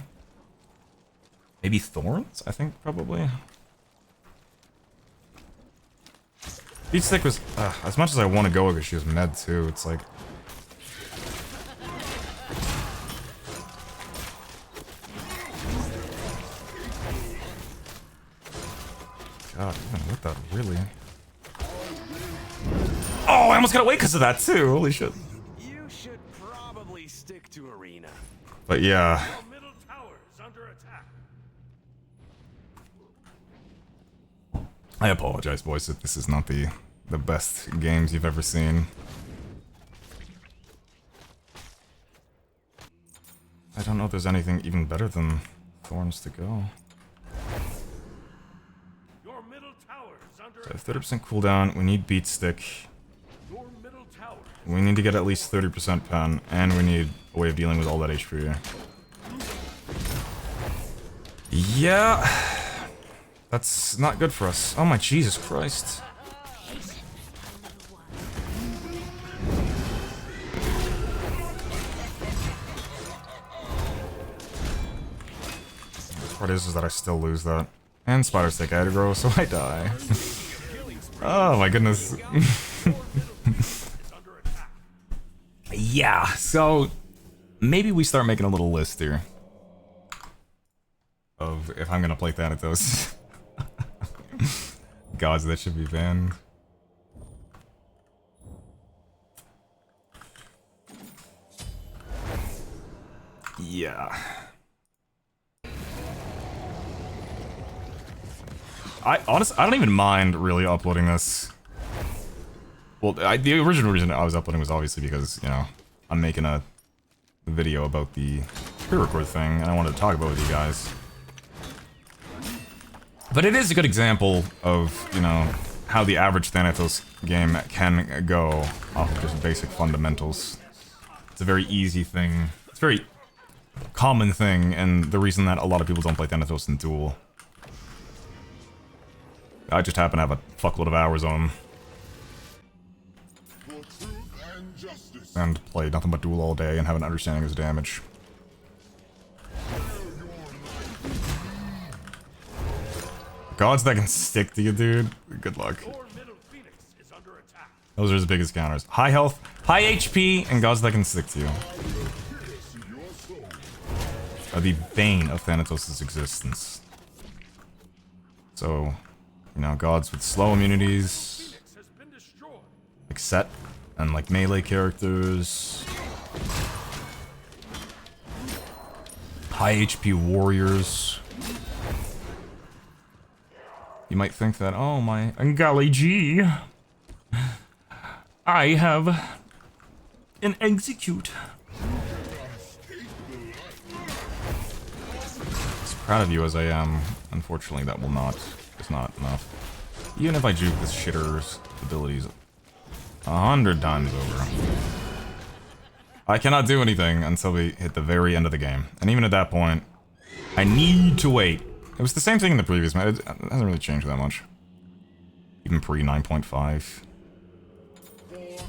Maybe Thorns, I think, probably. Beat Stick was, as much as I want to go because she was med too, it's like... God, even with that, really? Oh, I almost got away because of that too, holy shit. You should probably stick to arena. But yeah. Your middle tower is under attack. I apologize, boys, if this is not the best games you've ever seen. I don't know if there's anything even better than Thorns to go. Your middle tower is under So 30% cooldown, we need Beat Stick. Your middle tower. We need to get at least 30% pen, and we need a way of dealing with all that HP. Yeah, that's not good for us. Oh my Jesus Christ. The part is that I still lose that. And spiders take aggro, so I die. Oh my goodness. Yeah, so maybe we start making a little list here of if I'm gonna play Thanatos. Gods that should be banned. Yeah. I don't even mind really uploading this. Well, the original reason I was uploading was obviously because, you know, I'm making a video about the pre-record thing, and I wanted to talk about it with you guys. But it is a good example of, you know, how the average Thanatos game can go off of just basic fundamentals. It's a very easy thing. It's a very common thing, and the reason that a lot of people don't play Thanatos in Duel. I just happen to have a fuckload of hours on them. And play nothing but Duel all day and have an understanding of his damage. Gods that can stick to you, dude. Good luck. Those are his biggest counters. High health, high HP, and gods that can stick to you are the bane of Thanatos' existence. So, you know, gods with slow immunities, like Set, and like melee characters, high HP warriors. You might think that, oh my, golly gee, I have an execute. As proud of you as I am, unfortunately that is not enough. Even if I juke this shitter's abilities 100 times over, I cannot do anything until we hit the very end of the game. And even at that point, I need to wait. It was the same thing in the previous match. It hasn't really changed that much. Even pre 9.5. It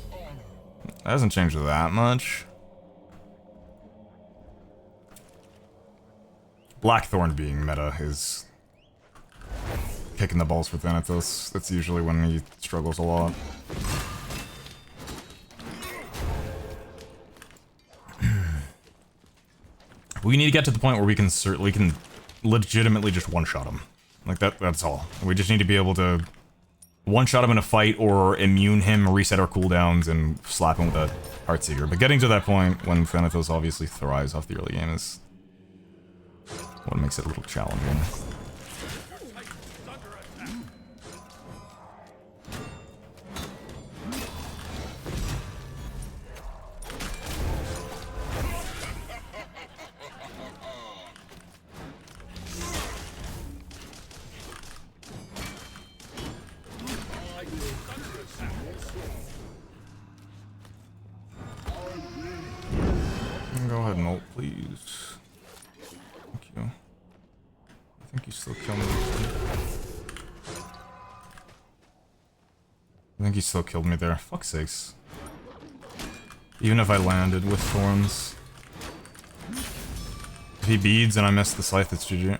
hasn't changed that much. Blackthorn being meta is kicking the balls for Thanatos. That's usually when he struggles a lot. We need to get to the point where we can legitimately just one-shot him. Like, that's all. We just need to be able to one-shot him in a fight or immune him, reset our cooldowns, and slap him with a Heartseeker. But getting to that point when Thanatos obviously thrives off the early game is what makes it a little challenging. Go ahead and ult, please. Thank you. I think you still killed me. I think he still killed me there. Fuck's sakes. Even if I landed with thorns. If he beads and I miss the scythe, it's GG.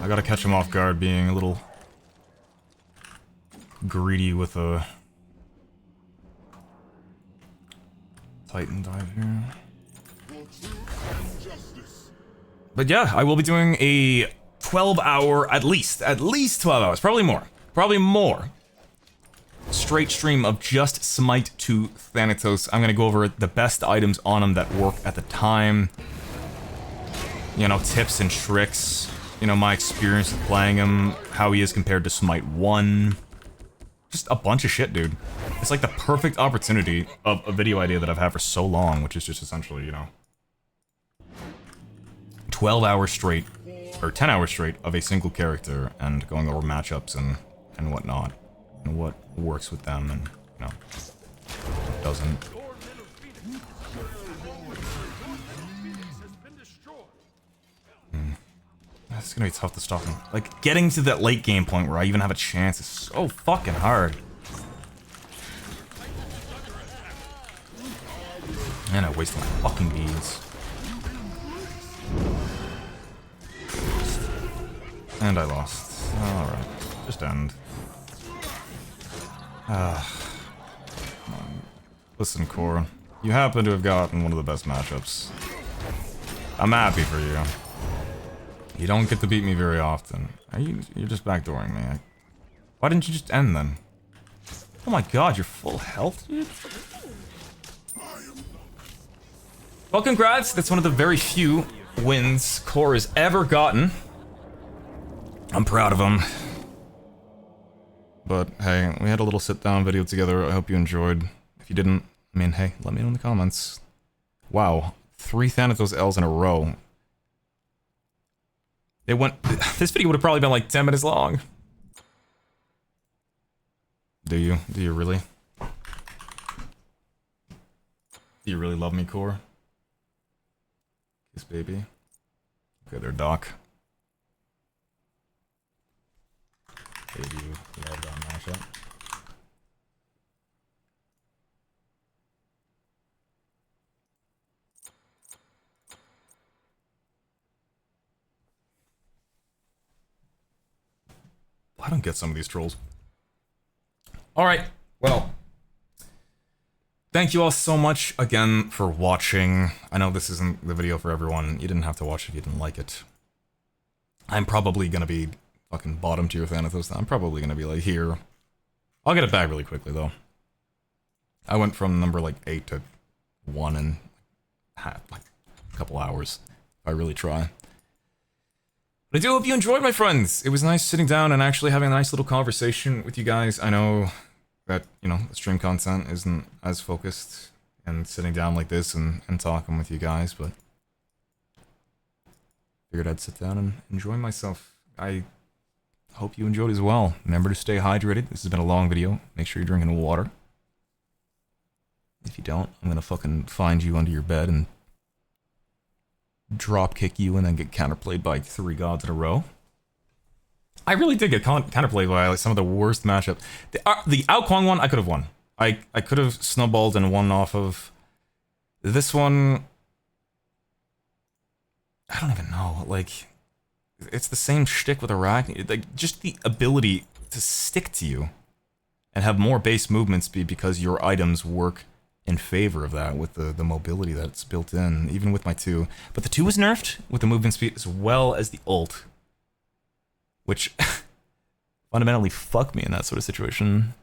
I gotta catch him off guard being a little greedy with a Titan dive here. But yeah, I will be doing a 12-hour, at least 12 hours, probably more, straight stream of just Smite to Thanatos. I'm gonna go over the best items on him that work at the time. You know, tips and tricks. You know, my experience with playing him, how he is compared to Smite 1. Just a bunch of shit, dude. It's like the perfect opportunity of a video idea that I've had for so long, which is just essentially, you know, 12 hours straight, or 10 hours straight of a single character and going over matchups and whatnot, and what works with them and, you know, what doesn't. It's gonna be tough to stop him. Like, getting to that late game point where I even have a chance is so fucking hard. And I wasted my fucking beads. And I lost. Alright. Just end. Listen, Core. You happen to have gotten one of the best matchups. I'm happy for you. You don't get to beat me very often. You're just backdooring me. Why didn't you just end then? Oh my god, you're full health, dude? Well, congrats. That's one of the very few wins Core has ever gotten. I'm proud of him. But hey, we had a little sit-down video together. I hope you enjoyed. If you didn't, I mean, hey, let me know in the comments. Wow, 3 Thanatos L's in a row. It went. This video would have probably been like 10 minutes long. Do you? Do you really? Do you really love me, Core? Kiss baby. Okay, there, Doc. Hey, do you love that matchup? I don't get some of these trolls. Alright, well. Thank you all so much again for watching. I know this isn't the video for everyone. You didn't have to watch it if you didn't like it. I'm probably gonna be fucking bottom tier Thanatos. I'm probably gonna be like here. I'll get it back really quickly though. I went from number like 8 to 1 in like a couple hours. If I really try. But I do hope you enjoyed, my friends. It was nice sitting down and actually having a nice little conversation with you guys. I know that, you know, stream content isn't as focused and sitting down like this and talking with you guys, but figured I'd sit down and enjoy myself. I hope you enjoyed as well. Remember to stay hydrated. This has been a long video. Make sure you're drinking water. If you don't, I'm gonna fucking find you under your bed and drop kick you and then get counterplayed by 3 gods in a row. I really did get counterplayed by like some of the worst matchups. The Ao Kuang one, I could have won. I could have snowballed and won off of. This one, I don't even know. Like, it's the same shtick with Arachne. Like, just the ability to stick to you and have more base movement speed because your items work in favor of that with the mobility that's built in, even with my 2. But the 2 was nerfed with the movement speed as well as the ult, which fundamentally fucked me in that sort of situation.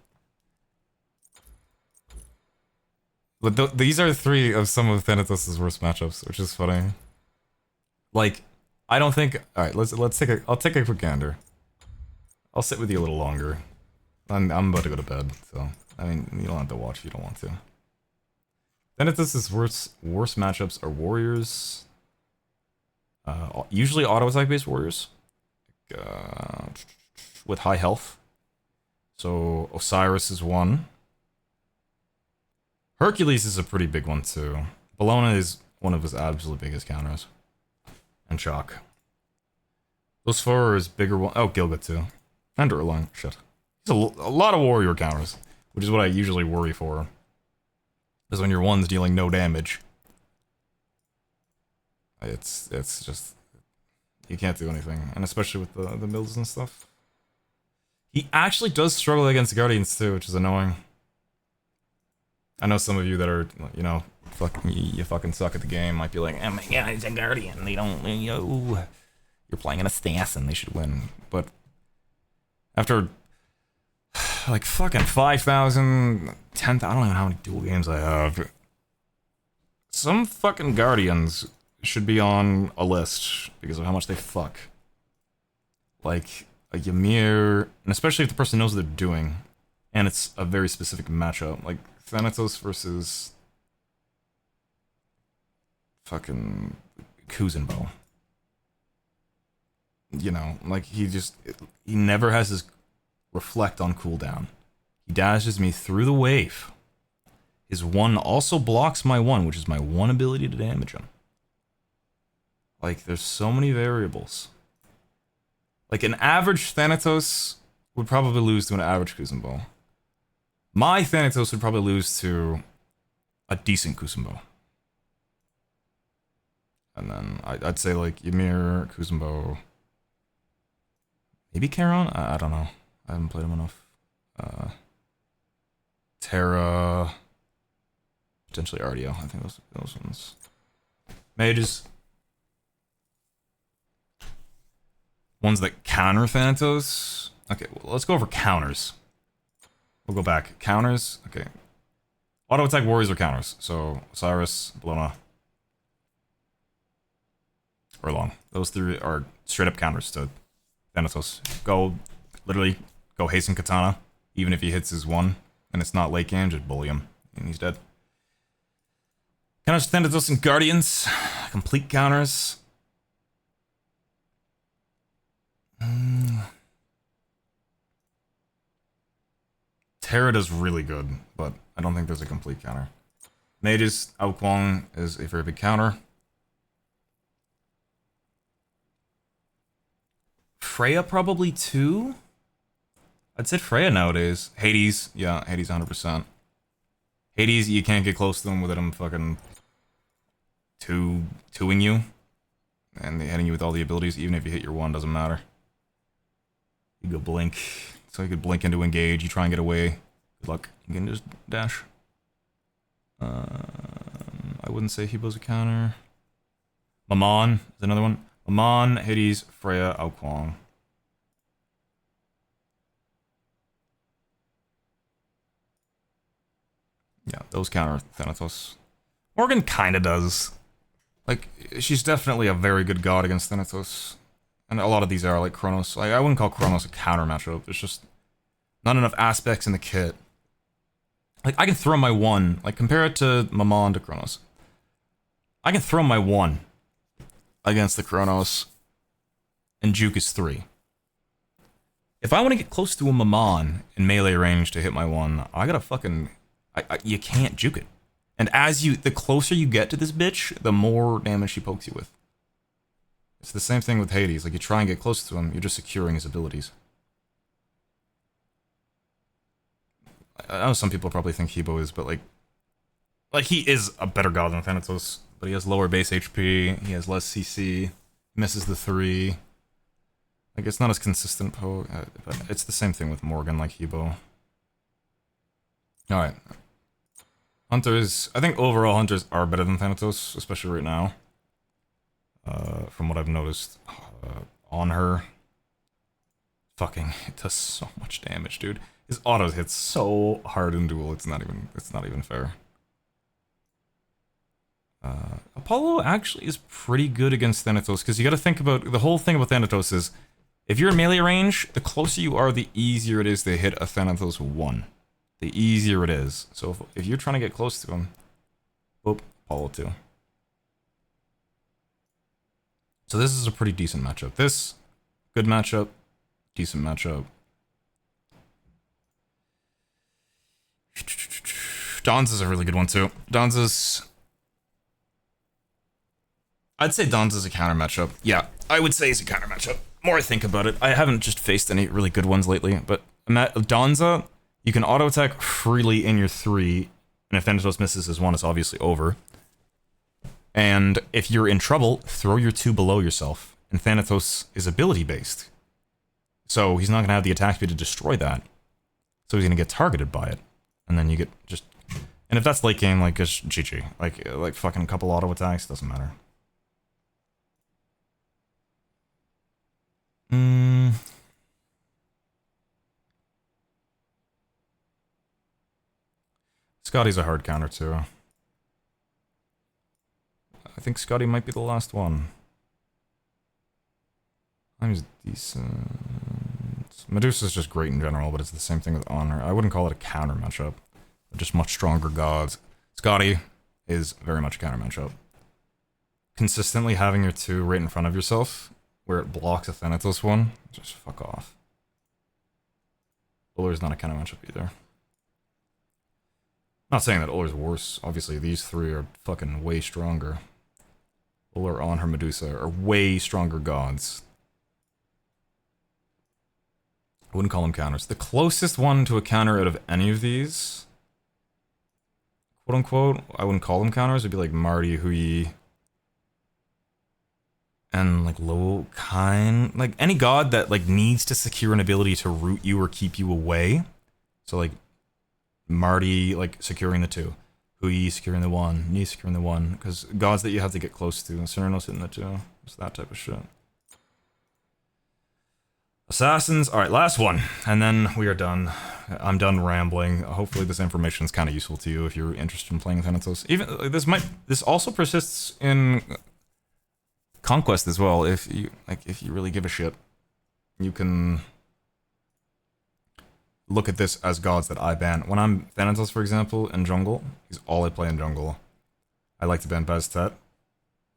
But these are 3 of some of Thanatos' worst matchups, which is funny. Like, I don't think. All right, let's take a. I'll take a quick gander. I'll sit with you a little longer. I'm about to go to bed, so I mean, you don't have to watch if you don't want to. Thanatos' worst matchups are warriors. Usually auto-attack based warriors. With high health. So Osiris is one. Hercules is a pretty big one too. Bellona is one of his absolute biggest counters. And Shock. Those 4 is bigger one. Oh, Gilga too. And Urline. Shit. He's a lot of warrior counters, which is what I usually worry for. Because when your 1's dealing no damage, it's just he can't do anything, and especially with the builds and stuff. He actually does struggle against Guardians too, which is annoying. I know some of you that are, you know, you fucking suck at the game might be like, oh my god, he's a Guardian. They don't, you know, you're playing an assassin. They should win. But after like fucking 5,000, 10,000, I don't even know how many duel games I have. Some fucking Guardians should be on a list because of how much they fuck. Like a Ymir, and especially if the person knows what they're doing, and it's a very specific matchup, like Thanatos versus fucking Kuzenbo. You know, like he never has his reflect on cooldown. He dashes me through the wave. His 1 also blocks my 1, which is my 1 ability to damage him. Like, there's so many variables. Like, an average Thanatos would probably lose to an average Kuzenbo. My Thanatos would probably lose to a decent Kuzenbo. And then I'd say, like, Ymir, Kuzenbo, maybe Charon? I don't know. I haven't played him enough. Terra, potentially Ardio. I think those ones. Mages. Ones that counter Thanatos. Okay, well, let's go over counters. We'll go back. Counters. Okay. Auto attack warriors are counters. So Osiris, Bologna, Erlong. Those 3 are straight up counters to Thanatos. Literally go hasten Katana. Even if he hits his 1 and it's not late game, just bully him and he's dead. Counters Thanatos and Guardians. Complete counters. Terra does really good, but I don't think there's a complete counter. Mages, Ao Kuang is a very big counter. Freya probably too? I'd say Freya nowadays. Hades, yeah, Hades 100%. Hades, you can't get close to him without him fucking two-ing you. And hitting you with all the abilities, even if you hit your 1, doesn't matter. You go blink. So you could blink into engage, you try and get away. Good luck. You can just dash. I wouldn't say Hebo's a counter. Mammon is another one. Mammon, Hades, Freya, Ao Kuang. Yeah, those counter Thanatos. Morgan kinda does. Like, she's definitely a very good god against Thanatos. And a lot of these are, like, Chronos. Like, I wouldn't call Chronos a counter matchup. There's just not enough aspects in the kit. Like, I can throw my 1. Like, compare it to Mammon to Chronos. I can throw my 1 against the Chronos, and juke is 3. If I want to get close to a Mammon in melee range to hit my 1, I gotta fucking... you can't juke it. And the closer you get to this bitch, the more damage she pokes you with. It's the same thing with Hades. Like, you try and get close to him, you're just securing his abilities. I know some people probably think Hebo is, but like he is a better god than Thanatos, but he has lower base HP, he has less CC, misses the 3. Like, it's not as consistent poke, but it's the same thing with Morgan, like Hebo. Alright. Hunters, I think overall Hunters are better than Thanatos, especially right now. From what I've noticed on her. Fucking, it does so much damage, dude. His autos hit so hard in Duel, it's not even fair. Apollo actually is pretty good against Thanatos, because you gotta think about, the whole thing about Thanatos is, if you're in melee range, the closer you are, the easier it is to hit a Thanatos 1. The easier it is. So if you're trying to get close to him, boop, Apollo 2. So this is a pretty decent matchup. This, good matchup, decent matchup. Don's a really good one too. I'd say Don's is a counter matchup. Yeah, I would say he's a counter matchup. More I think about it, I haven't just faced any really good ones lately, but Donza, you can auto attack freely in your 3, and if Thanatos misses his 1, it's obviously over. And if you're in trouble, throw your 2 below yourself, and Thanatos is ability based. So he's not gonna have the attack speed to destroy that. So he's gonna get targeted by it. And then you get just... And if that's late game, like, just GG. Like fucking a couple auto attacks, doesn't matter. Scotty's a hard counter too. I think Scotty might be the last one. I'm decent. Medusa's just great in general, but it's the same thing with Honor. I wouldn't call it a counter matchup. They're just much stronger gods. Scotty is very much a counter matchup. Consistently having your 2 right in front of yourself, where it blocks a Thanatos one, just fuck off. Uller's not a counter matchup either. Not saying that Uller's worse. Obviously, these 3 are fucking way stronger. Uller, Honor, Medusa are way stronger gods. I wouldn't call them counters. The closest one to a counter out of any of these, quote unquote, I wouldn't call them counters, would be like Marty, Hui, and like Low-Kine. Like any god that like needs to secure an ability to root you or keep you away. So like Marty like securing the 2, Hui securing the 1, Ni securing the 1, because gods that you have to get close to, Cyrano's hitting the 2, it's that type of shit. Assassins, alright, last one, and then we are done. I'm done rambling. Hopefully this information is kind of useful to you if you're interested in playing Thanatos. Even, this also persists in Conquest as well, if you really give a shit. You can look at this as gods that I ban. When I'm Thanatos, for example, in jungle, is all I play in jungle. I like to ban Bastet,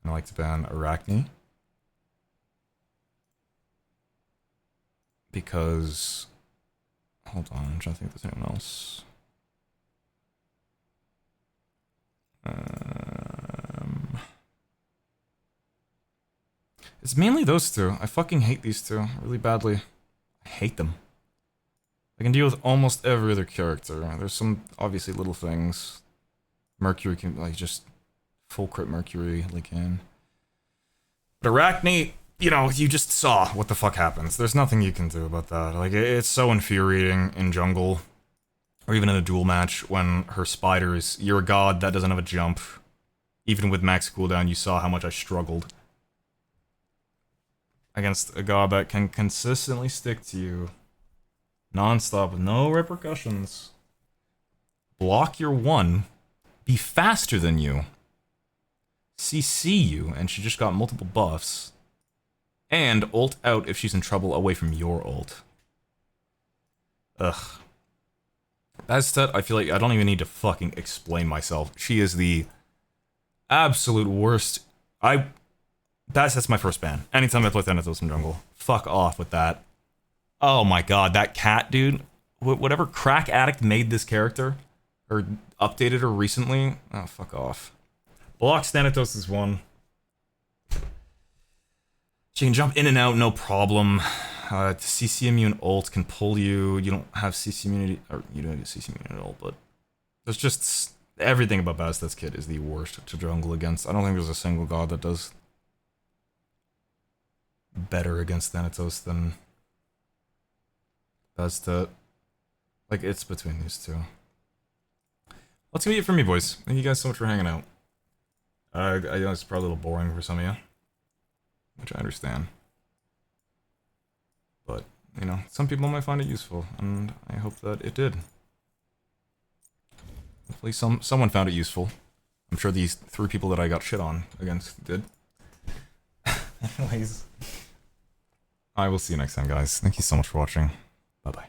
and I like to ban Arachne. Because... Hold on, I'm trying to think if there's anyone else. It's mainly those 2. I fucking hate these 2 really badly. I hate them. I can deal with almost every other character. There's some, obviously, little things. Mercury can, like, just full crit Mercury, like, can. But Arachne, you know, you just saw what the fuck happens. There's nothing you can do about that. Like, it's so infuriating in jungle, or even in a duel match, when her spiders, you're a god that doesn't have a jump. Even with max cooldown, you saw how much I struggled against a god that can consistently stick to you non-stop with no repercussions. Block your 1, be faster than you, CC you, and she just got multiple buffs, and ult out if she's in trouble away from your ult. Ugh. Bastet, I feel like I don't even need to fucking explain myself. She is the absolute worst. Bastet's my first ban. Anytime I play Thanatos in jungle. Fuck off with that. Oh my god, that cat, dude. Whatever crack addict made this character, or updated her recently, oh, fuck off. Blocks Thanatos is 1. She can jump in and out, no problem. CC immune ult can pull you. You don't have CC immunity, or you don't have CC immunity ult, but there's just everything about Bastet's kit is the worst to jungle against. I don't think there's a single god that does better against Thanatos than Bastet. Like, it's between these 2. That's gonna be it for me, boys. Thank you guys so much for hanging out. I know it's probably a little boring for some of you, which I understand. But, you know, some people might find it useful, and I hope that it did. Hopefully someone found it useful. I'm sure these 3 people that I got shit on against did. Anyways, I will see you next time, guys. Thank you so much for watching. Bye-bye.